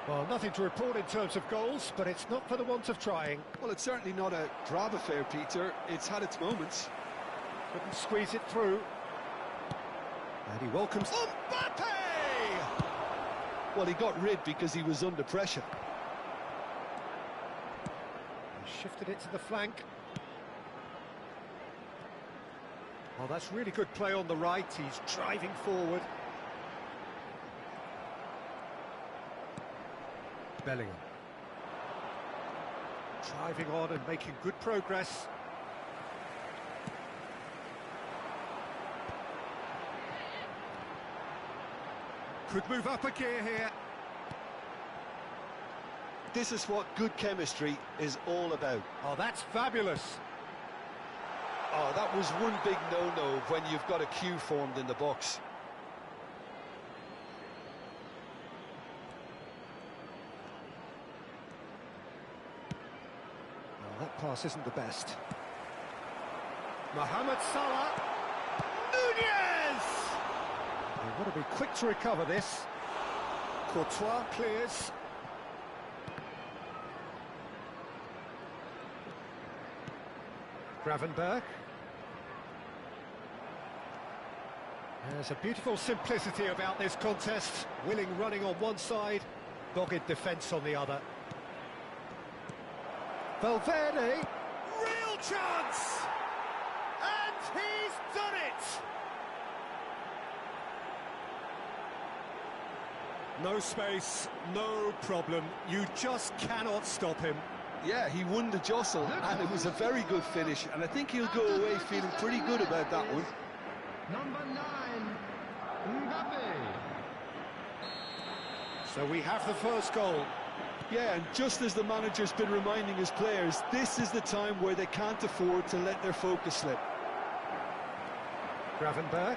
Well, nothing to report in terms of goals, but it's not for the want of trying. Well, it's certainly not a drab affair, Peter. It's had its moments. Couldn't squeeze it through. And he welcomes Mbappe! Well, he got rid because he was under pressure. He shifted it to the flank. Oh, that's really good play on the right. He's driving forward. Bellingham. Driving on and making good progress. Could move up a gear here. This is what good chemistry is all about. Oh, that's fabulous. Oh, that was one big no-no when you've got a queue formed in the box. Well, that pass isn't the best. Mohamed Salah. Nunez! They've got to be quick to recover this. Courtois clears. Gravenberg. There's a beautiful simplicity about this contest. Willing running on one side, dogged defence on the other. Valverde. Real chance! And he's done it! No space, no problem. You just cannot stop him. Yeah, he won the jostle, and it was a very good finish, and I think he'll go away feeling pretty good about that one. Number 9, Mbappe. So we have the first goal. Yeah, and just as the manager's been reminding his players, this is the time where they can't afford to let their focus slip. Gravenberg.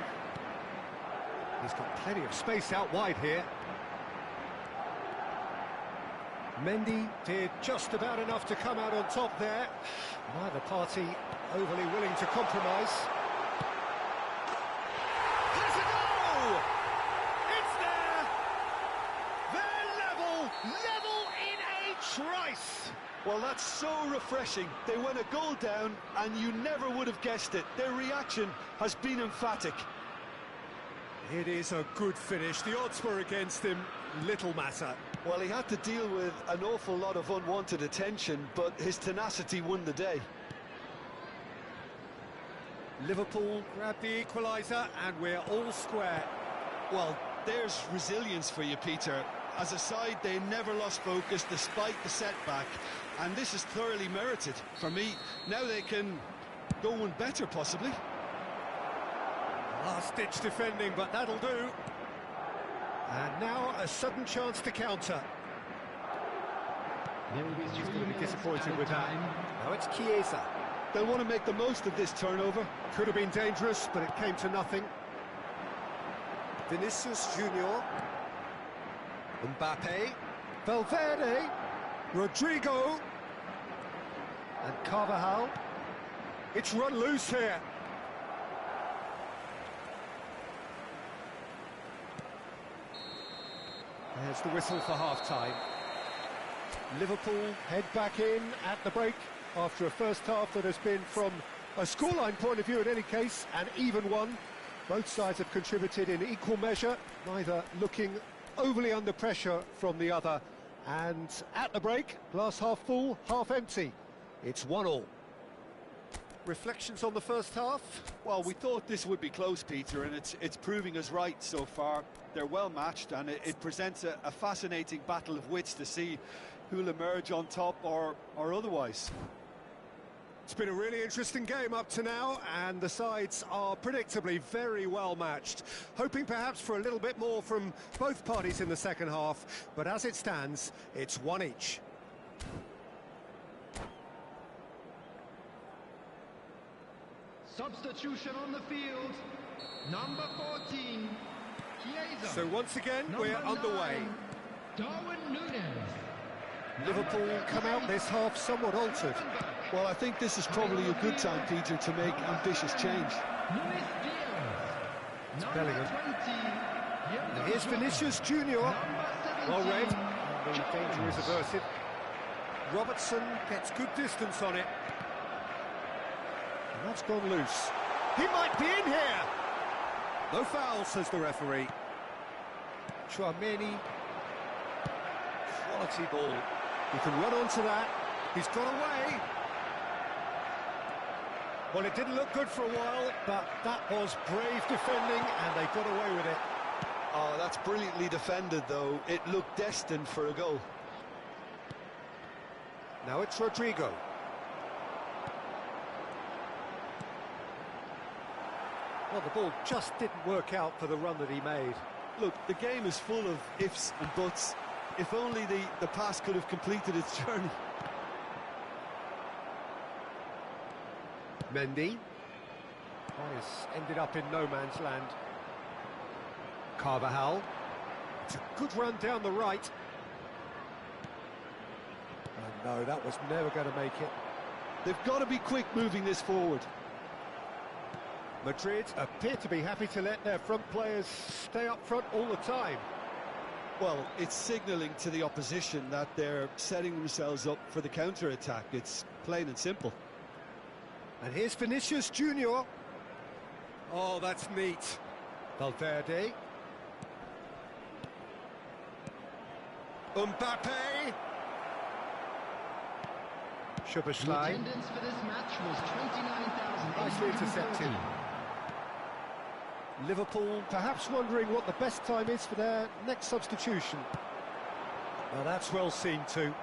He's got plenty of space out wide here. Mendy did just about enough to come out on top there. Neither party overly willing to compromise. Has a goal! It's there! They're level in a trice! Well, that's so refreshing. They went a goal down, and you never would have guessed it. Their reaction has been emphatic. It is a good finish. The odds were against him. Little matter. Well, he had to deal with an awful lot of unwanted attention, but his tenacity won the day. Liverpool grab the equaliser, and we're all square. Well, there's resilience for you, Peter. As a side, they never lost focus despite the setback, and this is thoroughly merited. For me, now they can go one better, possibly. Last-ditch defending, but that'll do. And now a sudden chance to counter. There will be He's 3 going to be minutes disappointed added with that. time. Now it's Chiesa. They'll want to make the most of this turnover. Could have been dangerous, but it came to nothing. Vinicius Junior. Mbappe. Valverde. Rodrigo. And Carvajal. It's run loose here. There's the whistle for half-time. Liverpool head back in at the break after a first half that has been, from a scoreline point of view in any case, an even one. Both sides have contributed in equal measure, neither looking overly under pressure from the other. And at the break, glass half full, half empty. It's 1-1. Reflections on the first half? Well, we thought this would be close, Peter, and it's proving us right so far. They're well matched, and it presents a fascinating battle of wits to see who'll emerge on top or otherwise. It's been a really interesting game up to now, and the sides are predictably very well matched. Hoping perhaps for a little bit more from both parties in the second half, but as it stands, it's 1 each. Substitution on the field. Number 14, Chiesa. So once again, we're underway. Darwin Nunez. Liverpool come out this half somewhat altered. Well, I think this is probably a good time, Peter, to make ambitious change. Luis Diaz. Number Bellingham. 20. And here's Vinicius Junior. Well read. The danger is averted. Robertson gets good distance on it. And that's gone loose. He might be in here. No foul, says the referee. Chouameni. Quality ball. He can run onto that. He's got away. Well, it didn't look good for a while, but that was brave defending, and they got away with it. Oh, that's brilliantly defended, though. It looked destined for a goal. Now it's Rodrigo. Well, the ball just didn't work out for the run that he made. Look, the game is full of ifs and buts. If only the pass could have completed its journey. Mendy. One has ended up in no man's land. Carvajal. It's a good run down the right. Oh no, that was never going to make it. They've got to be quick moving this forward. Madrid appear to be happy to let their front players stay up front all the time. Well, it's signalling to the opposition that they're setting themselves up for the counter-attack. It's plain and simple. And here's Vinicius Junior. Oh, that's neat. Valverde. Mbappe. The Szoboszlai. attendance for this match was 29,000. Nicely intercepted. Liverpool perhaps wondering what the best time is for their next substitution. Well, that's well seen too.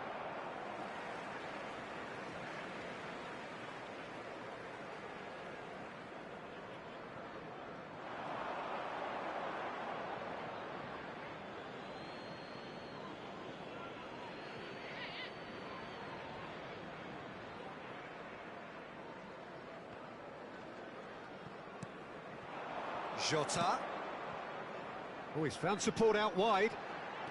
Jota. Oh, he's found support out wide.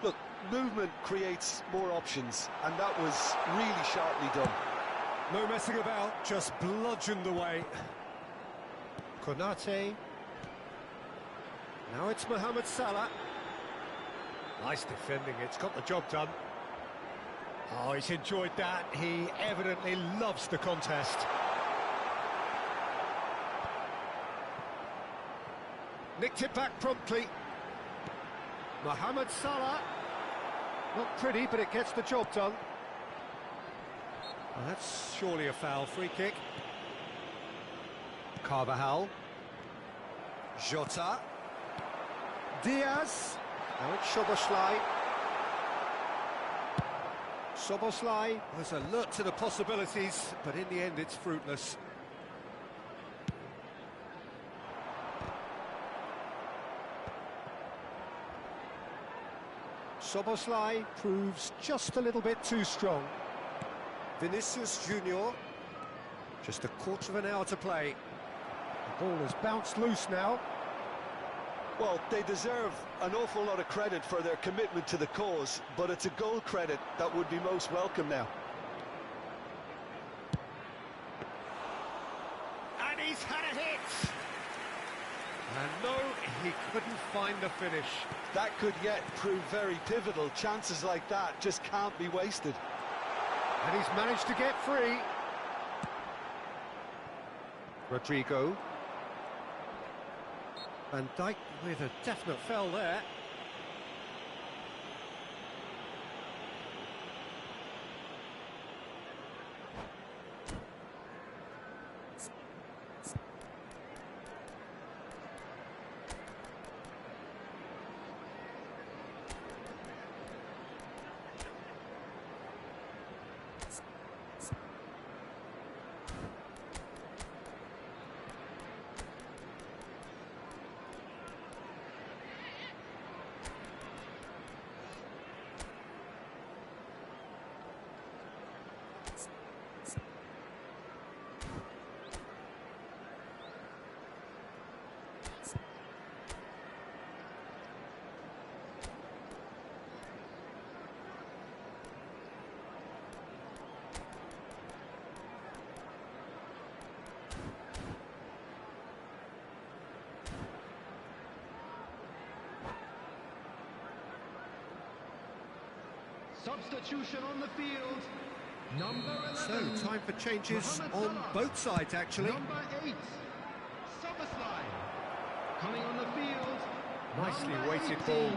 Look, movement creates more options, and that was really sharply done. No messing about, just bludgeoned away. Konate. Now it's Mohamed Salah. Nice defending, it's got the job done. Oh, he's enjoyed that. He evidently loves the contest. Nicked it back promptly. Mohamed Salah. Not pretty, but it gets the job done. Well, that's surely a foul. Free kick. Carvajal. Jota. Diaz. Now it's Szoboszlai. Szoboszlai was alert to the possibilities, but in the end it's fruitless. Szoboszlai proves just a little bit too strong. Vinicius Junior. Just a quarter of an hour to play. The ball has bounced loose now. Well, they deserve an awful lot of credit for their commitment to the cause, but it's a goal credit that would be most welcome now. And he's had a hit! And no, he couldn't find the finish. That could yet prove very pivotal. Chances like that just can't be wasted. And he's managed to get free. Rodrigo. Van Dijk with a definite foul there. Substitution on the field. Number 11. So, time for changes Mohamed on Salah. both sides, actually. Number 8. Szoboszlai. Coming on the field. Nicely number weighted 18, ball.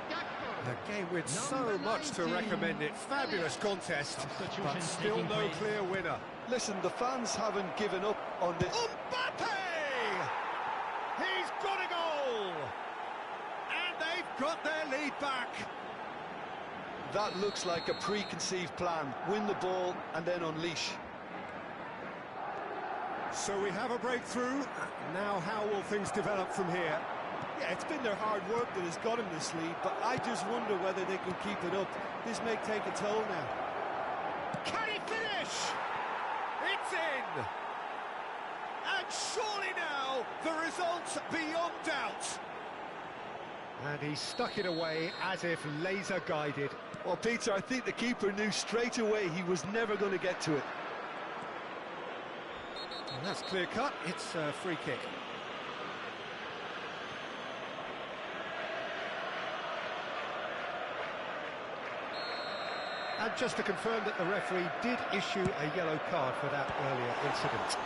Gakpo. A game with so Number much to 19, recommend it. Fabulous contest, Substitution but still taking no place. clear winner. Listen, the fans haven't given up on this. Mbappe! He's got a goal! And they've got their lead back. That looks like a preconceived plan. Win the ball and then unleash. So we have a breakthrough. Now how will things develop from here? Yeah, it's been their hard work that has got them this lead, but I just wonder whether they can keep it up. This may take a toll now. Can he finish? It's in! And surely now The result beyond doubt. And he stuck it away as if laser guided. Well, Peter, I think the keeper knew straight away he was never going to get to it. And that's clear cut. It's a free kick. And just to confirm that the referee did issue a yellow card for that earlier incident.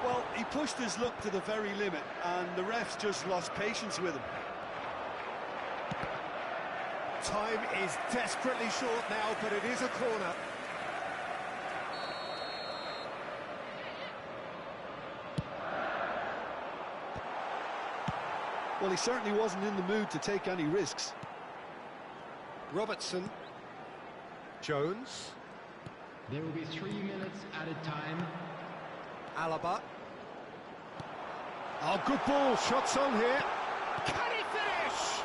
Well, he pushed his luck to the very limit, and the refs just lost patience with him. Time is desperately short now, but it is a corner. Well, he certainly wasn't in the mood to take any risks. Robertson. Jones. There will be 3 minutes added time. Alaba. Oh, good ball. Shots on here. Can he finish?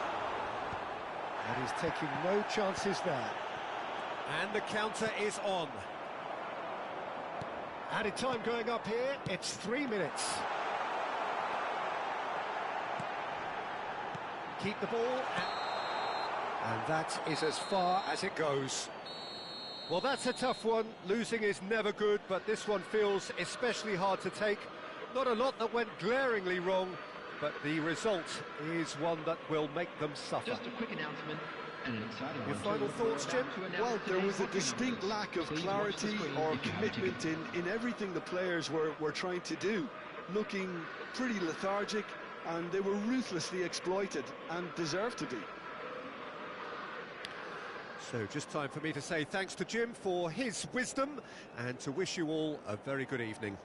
And he's taking no chances there. And the counter is on. Added time going up here. It's 3 minutes. Keep the ball. And that is as far as it goes. Well, that's a tough one. Losing is never good, but this one feels especially hard to take. Not a lot that went glaringly wrong, but the result is one that will make them suffer. Just a quick announcement and an exciting Your one. final thoughts, Jim? Well, there was a distinct lack of clarity or commitment in everything the players were trying to do. Looking pretty lethargic, and they were ruthlessly exploited and deserved to be. So just time for me to say thanks to Jim for his wisdom and to wish you all a very good evening.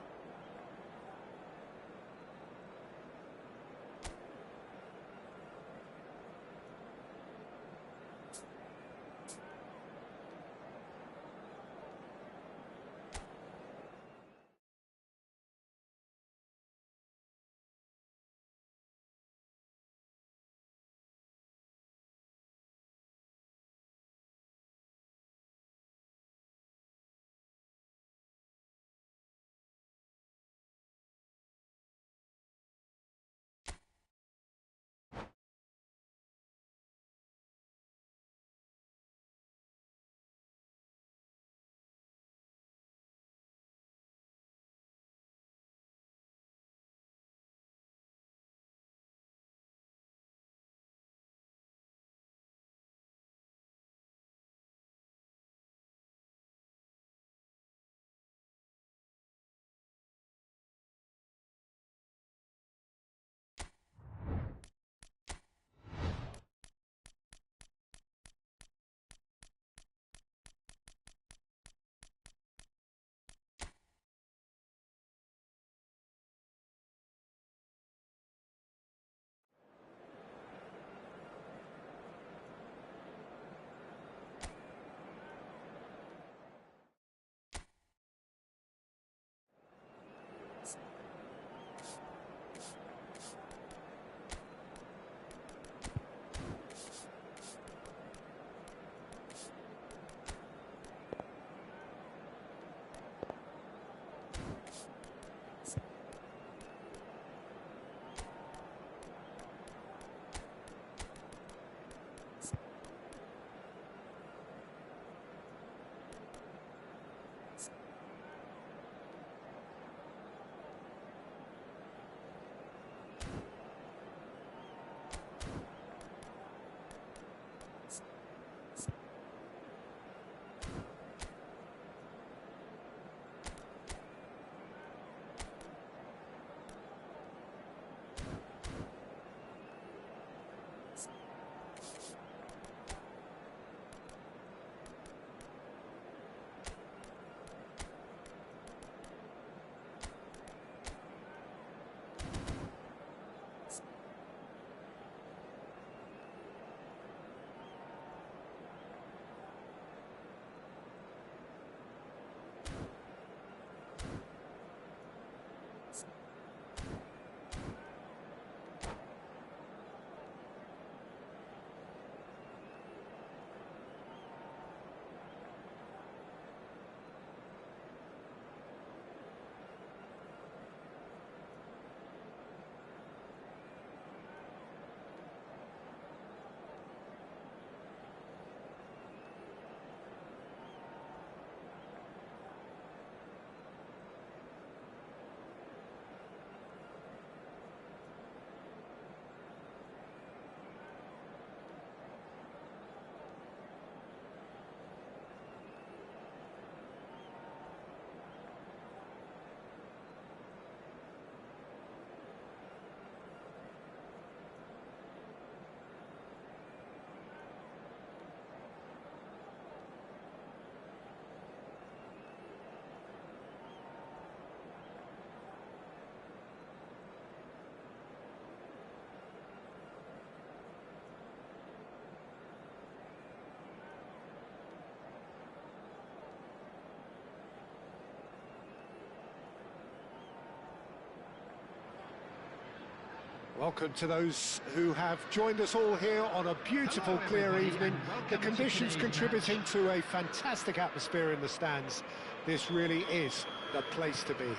Welcome to those who have joined us all here on a beautiful, Hello, clear everybody, evening. and welcome The to conditions today's contributing match. to a fantastic atmosphere in the stands. This really is the place to be.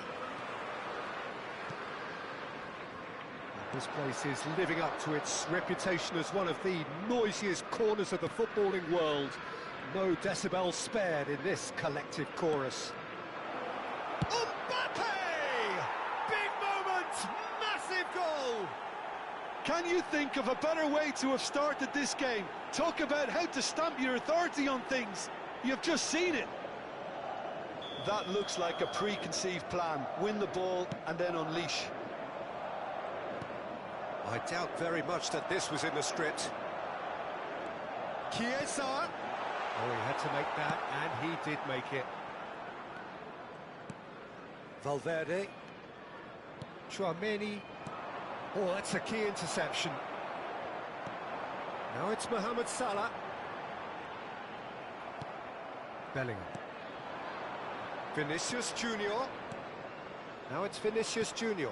This place is living up to its reputation as one of the noisiest corners of the footballing world. No decibels spared in this collective chorus. Mbappe! Big moment! Massive goal! Can you think of a better way to have started this game? Talk about how to stamp your authority on things. You've just seen it. That looks like a preconceived plan. Win the ball and then unleash. I doubt very much that this was in the script. Chiesa! Oh, he had to make that, and he did make it. Valverde. Tchouaméni. Oh, that's a key interception. Now it's Mohamed Salah. Bellingham. Vinicius Junior. Now it's Vinicius Junior.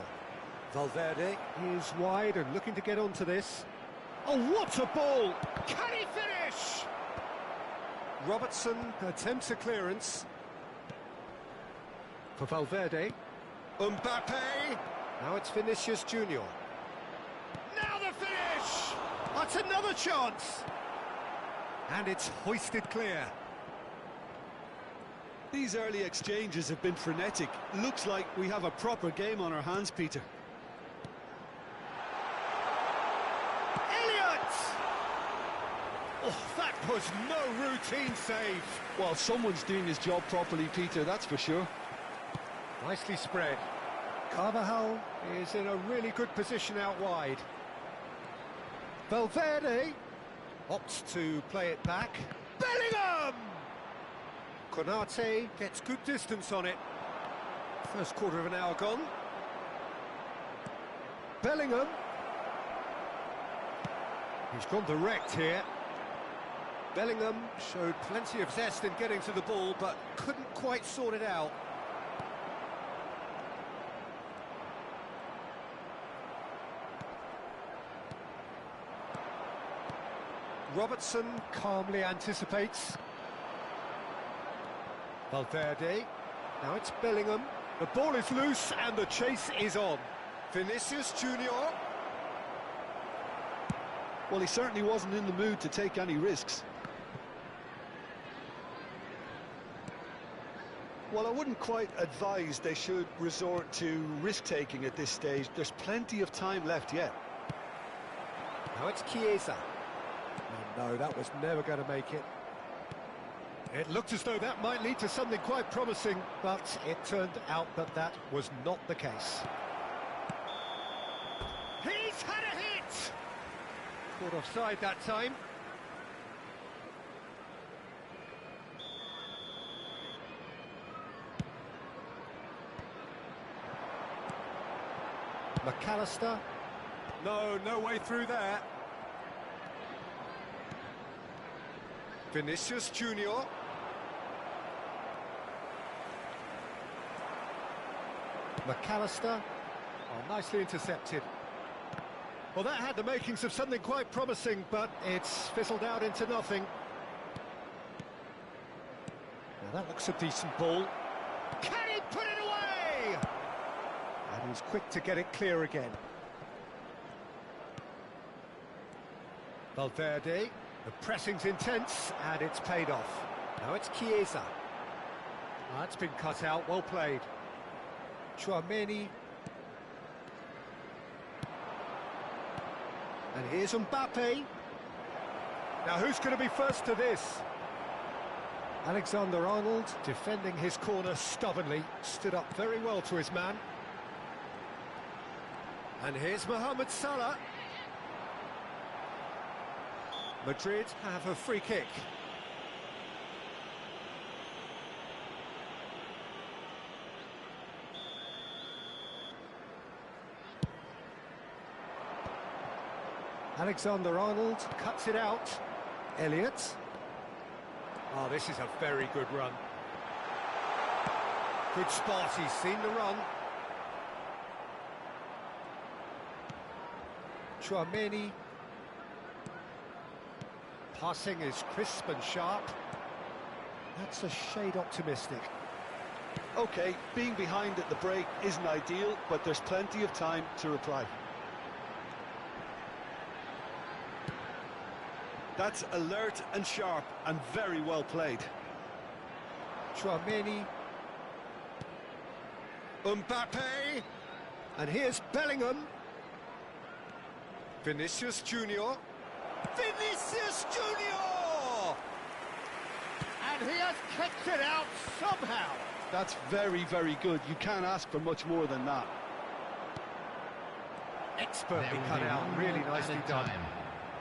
Valverde is wide and looking to get onto this. Oh, what a ball! Can he finish? Robertson attempts a clearance. For Valverde. Mbappe! Now it's Vinicius Junior. Now the finish! That's another chance! And it's hoisted clear. These early exchanges have been frenetic. Looks like we have a proper game on our hands, Peter. Oh, that was no routine save. Well, someone's doing his job properly, Peter, that's for sure. Nicely spread. Carvajal is in a really good position out wide. Valverde opts to play it back. Bellingham! Konate gets good distance on it. First quarter of an hour gone. Bellingham. He's gone direct here. Bellingham showed plenty of zest in getting to the ball, but couldn't quite sort it out. Robertson calmly anticipates. Valverde. Now it's Bellingham. The ball is loose and the chase is on. Vinicius Junior. Well, he certainly wasn't in the mood to take any risks. Well, I wouldn't quite advise they should resort to risk-taking at this stage. There's plenty of time left yet. Now it's Chiesa. Oh, no, that was never going to make it. It looked as though that might lead to something quite promising, but it turned out that that was not the case. He's had a hit! Caught offside that time. McAllister. No way through there. Vinicius Junior. McAllister. Oh, nicely intercepted. Well, that had the makings of something quite promising, but it's fizzled out into nothing. Now that looks a decent ball. Can he put it away? And he's quick to get it clear again. Valverde, the pressing's intense, and it's paid off. Now it's Chiesa. Oh, that's been cut out, well played. Tchouaméni. And here's Mbappe. Now who's going to be first to this? Alexander-Arnold, defending his corner stubbornly, stood up very well to his man. And here's Mohamed Salah. Madrid have a free kick. Alexander-Arnold cuts it out. Elliott. Oh, this is a very good run. Good spot, he's seen the run. Chouameni. Passing is crisp and sharp. That's a shade optimistic. OK, being behind at the break isn't ideal, but there's plenty of time to reply. That's alert and sharp and very well played. Chouameni. Mbappe. And here's Bellingham. Vinicius Junior. Vinicius Junior! And he has kicked it out somehow. That's very, very good. You can't ask for much more than that. Expertly cut out, really nicely done.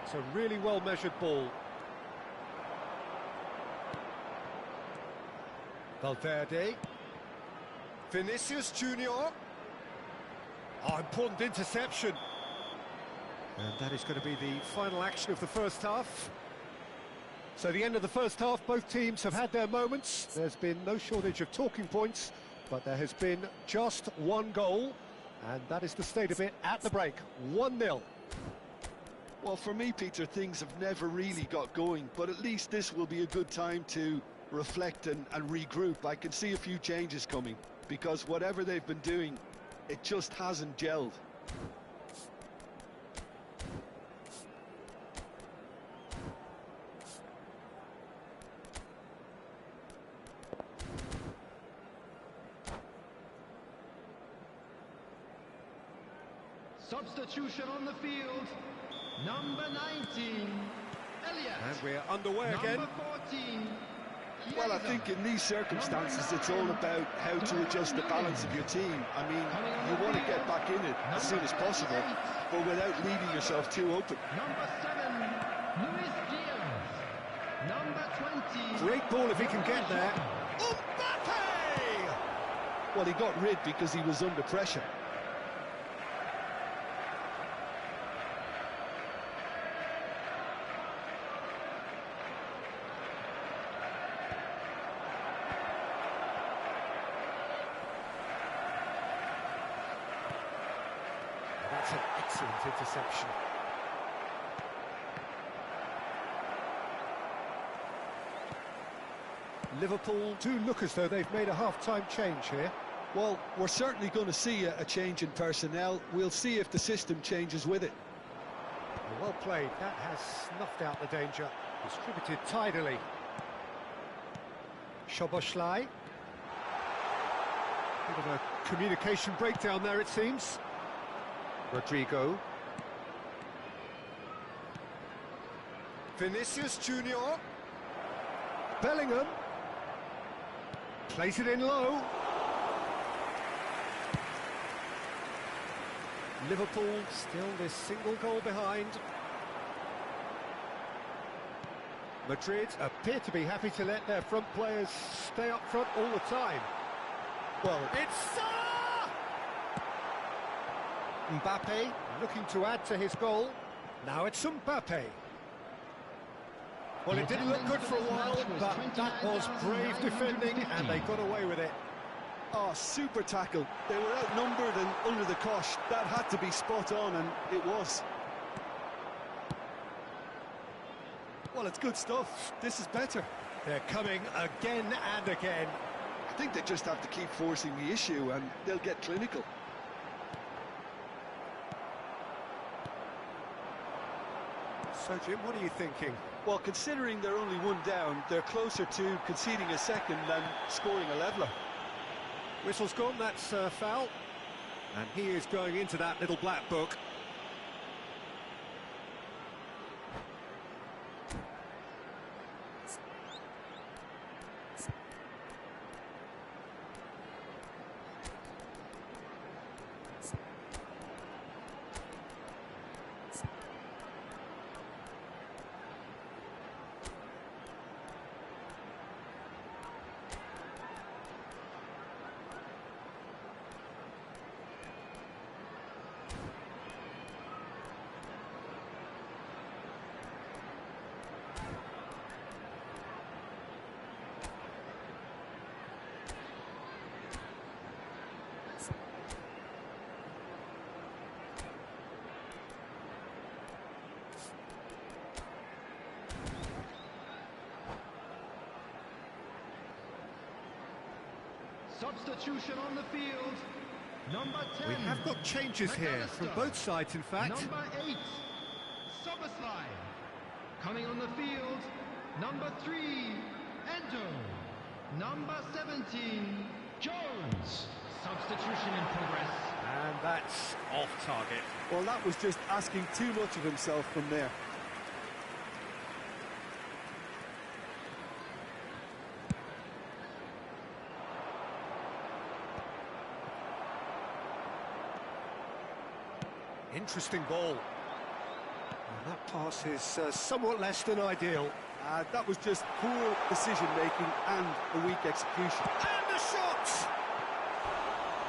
It's a really well-measured ball. Valverde. Vinicius Junior. Oh, important interception. And that is going to be the final action of the first half. So the end of the first half, both teams have had their moments. There's been no shortage of talking points, but there has been just one goal, and that is the state of it at the break. 1-0. Well, for me, Peter, things have never really got going, but at least this will be a good time to reflect and regroup. I can see a few changes coming, because whatever they've been doing, it just hasn't gelled. Substitution on the field. Number 19, Elliott. And we're underway again. Number 14. Well, I think in these circumstances, it's all about how to adjust the balance of your team. I mean, you want to get back in it as soon as possible, but without leaving yourself too open. Number 7, Luis Diaz. Number 20. Great ball if he can get there. Mbappe! Well, he got rid because he was under pressure. That's an excellent interception. Liverpool do look as though they've made a half-time change here. Well, we're certainly going to see a change in personnel. We'll see if the system changes with it. Well played. That has snuffed out the danger. Distributed tidily. Szoboszlai. Bit of a communication breakdown there, it seems. Rodrigo. Vinicius Junior. Bellingham. Plays it in low. Liverpool still this single goal behind. Madrid appear to be happy to let their front players stay up front all the time. Well, it's Salah! Mbappe looking to add to his goal. Now it's Mbappe. Well, it didn't look good for a while, but that was brave defending, and they got away with it. Oh, super tackle. They were outnumbered and under the cosh. That had to be spot on, and it was. Well, it's good stuff. This is better. They're coming again and again. I think they just have to keep forcing the issue, and they'll get clinical. So, Jim, what are you thinking? Well, considering they're only one down, they're closer to conceding a second than scoring a leveller. Whistle's gone, that's foul. And he is going into that little black book. Substitution on the field. Number 10. We have got changes here from both sides, in fact. Number 8, Soboslai. Coming on the field, number 3, Endo. Number 17, Jones. Substitution in progress. And that's off target. Well, that was just asking too much of himself from there. Interesting ball. And that pass is somewhat less than ideal. That was just poor decision-making and a weak execution. And the shot!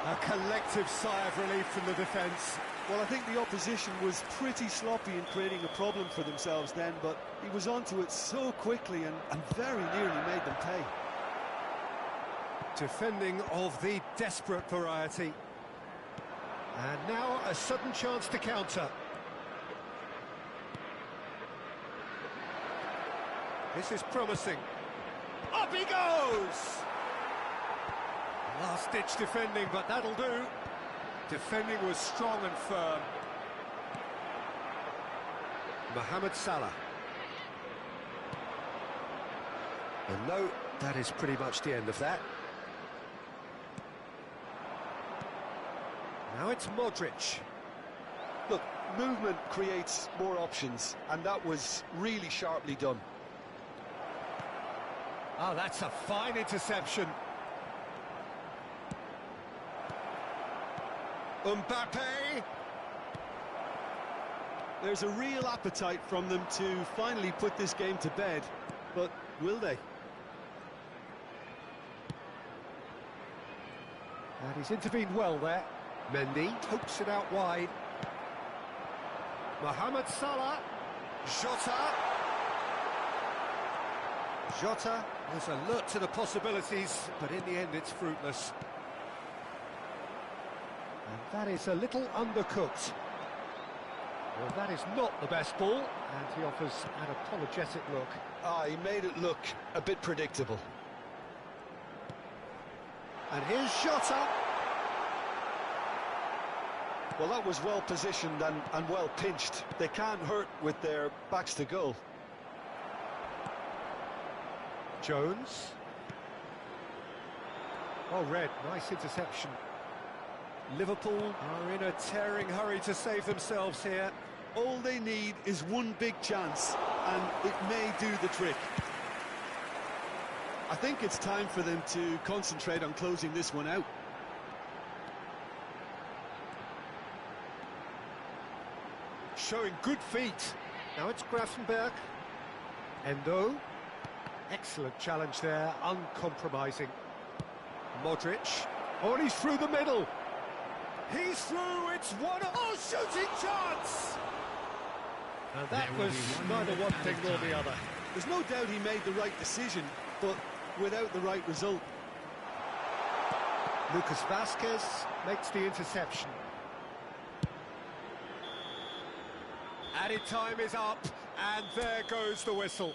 A collective sigh of relief from the defence. Well, I think the opposition was pretty sloppy in creating a problem for themselves then, but he was onto it so quickly and very nearly made them pay. Defending of the desperate variety. And now a sudden chance to counter. This is promising. Up he goes! Last-ditch defending, but that'll do. Defending was strong and firm. Mohamed Salah. And no, that is pretty much the end of that. Now it's Modric. Look, movement creates more options, and that was really sharply done. Oh, that's a fine interception. Mbappe. There's a real appetite from them to finally put this game to bed, but will they? And he's intervened well there. Mendy pokes it out wide. Mohamed Salah. Jota is alert to the possibilities, but in the end it's fruitless. And that is a little undercooked. Well, that is not the best ball, and he offers an apologetic look. He made it look a bit predictable. And here's Jota. Well, that was well positioned and well pinched. They can't hurt with their backs to goal. Jones. Oh, Red, nice interception. Liverpool are in a tearing hurry to save themselves here. All they need is one big chance, and it may do the trick. I think it's time for them to concentrate on closing this one out. Showing good feet. Now it's Grafenberg. Endo. Excellent challenge there, uncompromising. Modric. Oh, and he's through the middle. He's through, it's one. Oh, shooting chance! And that was neither one thing nor the other. There's no doubt he made the right decision, but without the right result. Lucas Vasquez makes the interception. Added time is up, and there goes the whistle.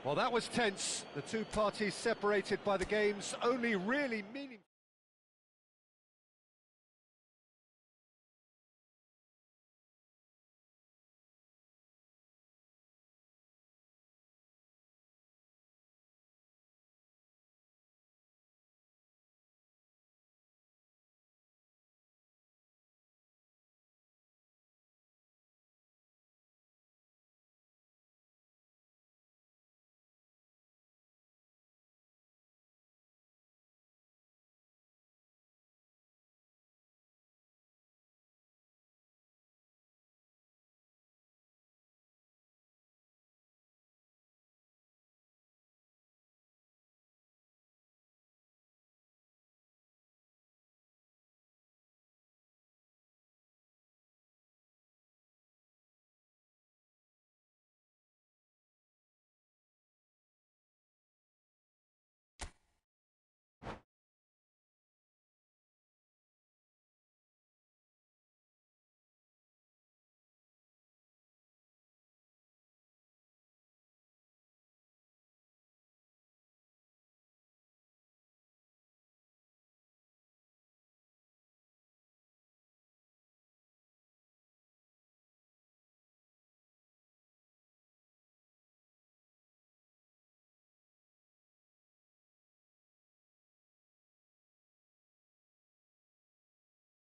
Well, that was tense. The two parties separated by the game's only really meaningful...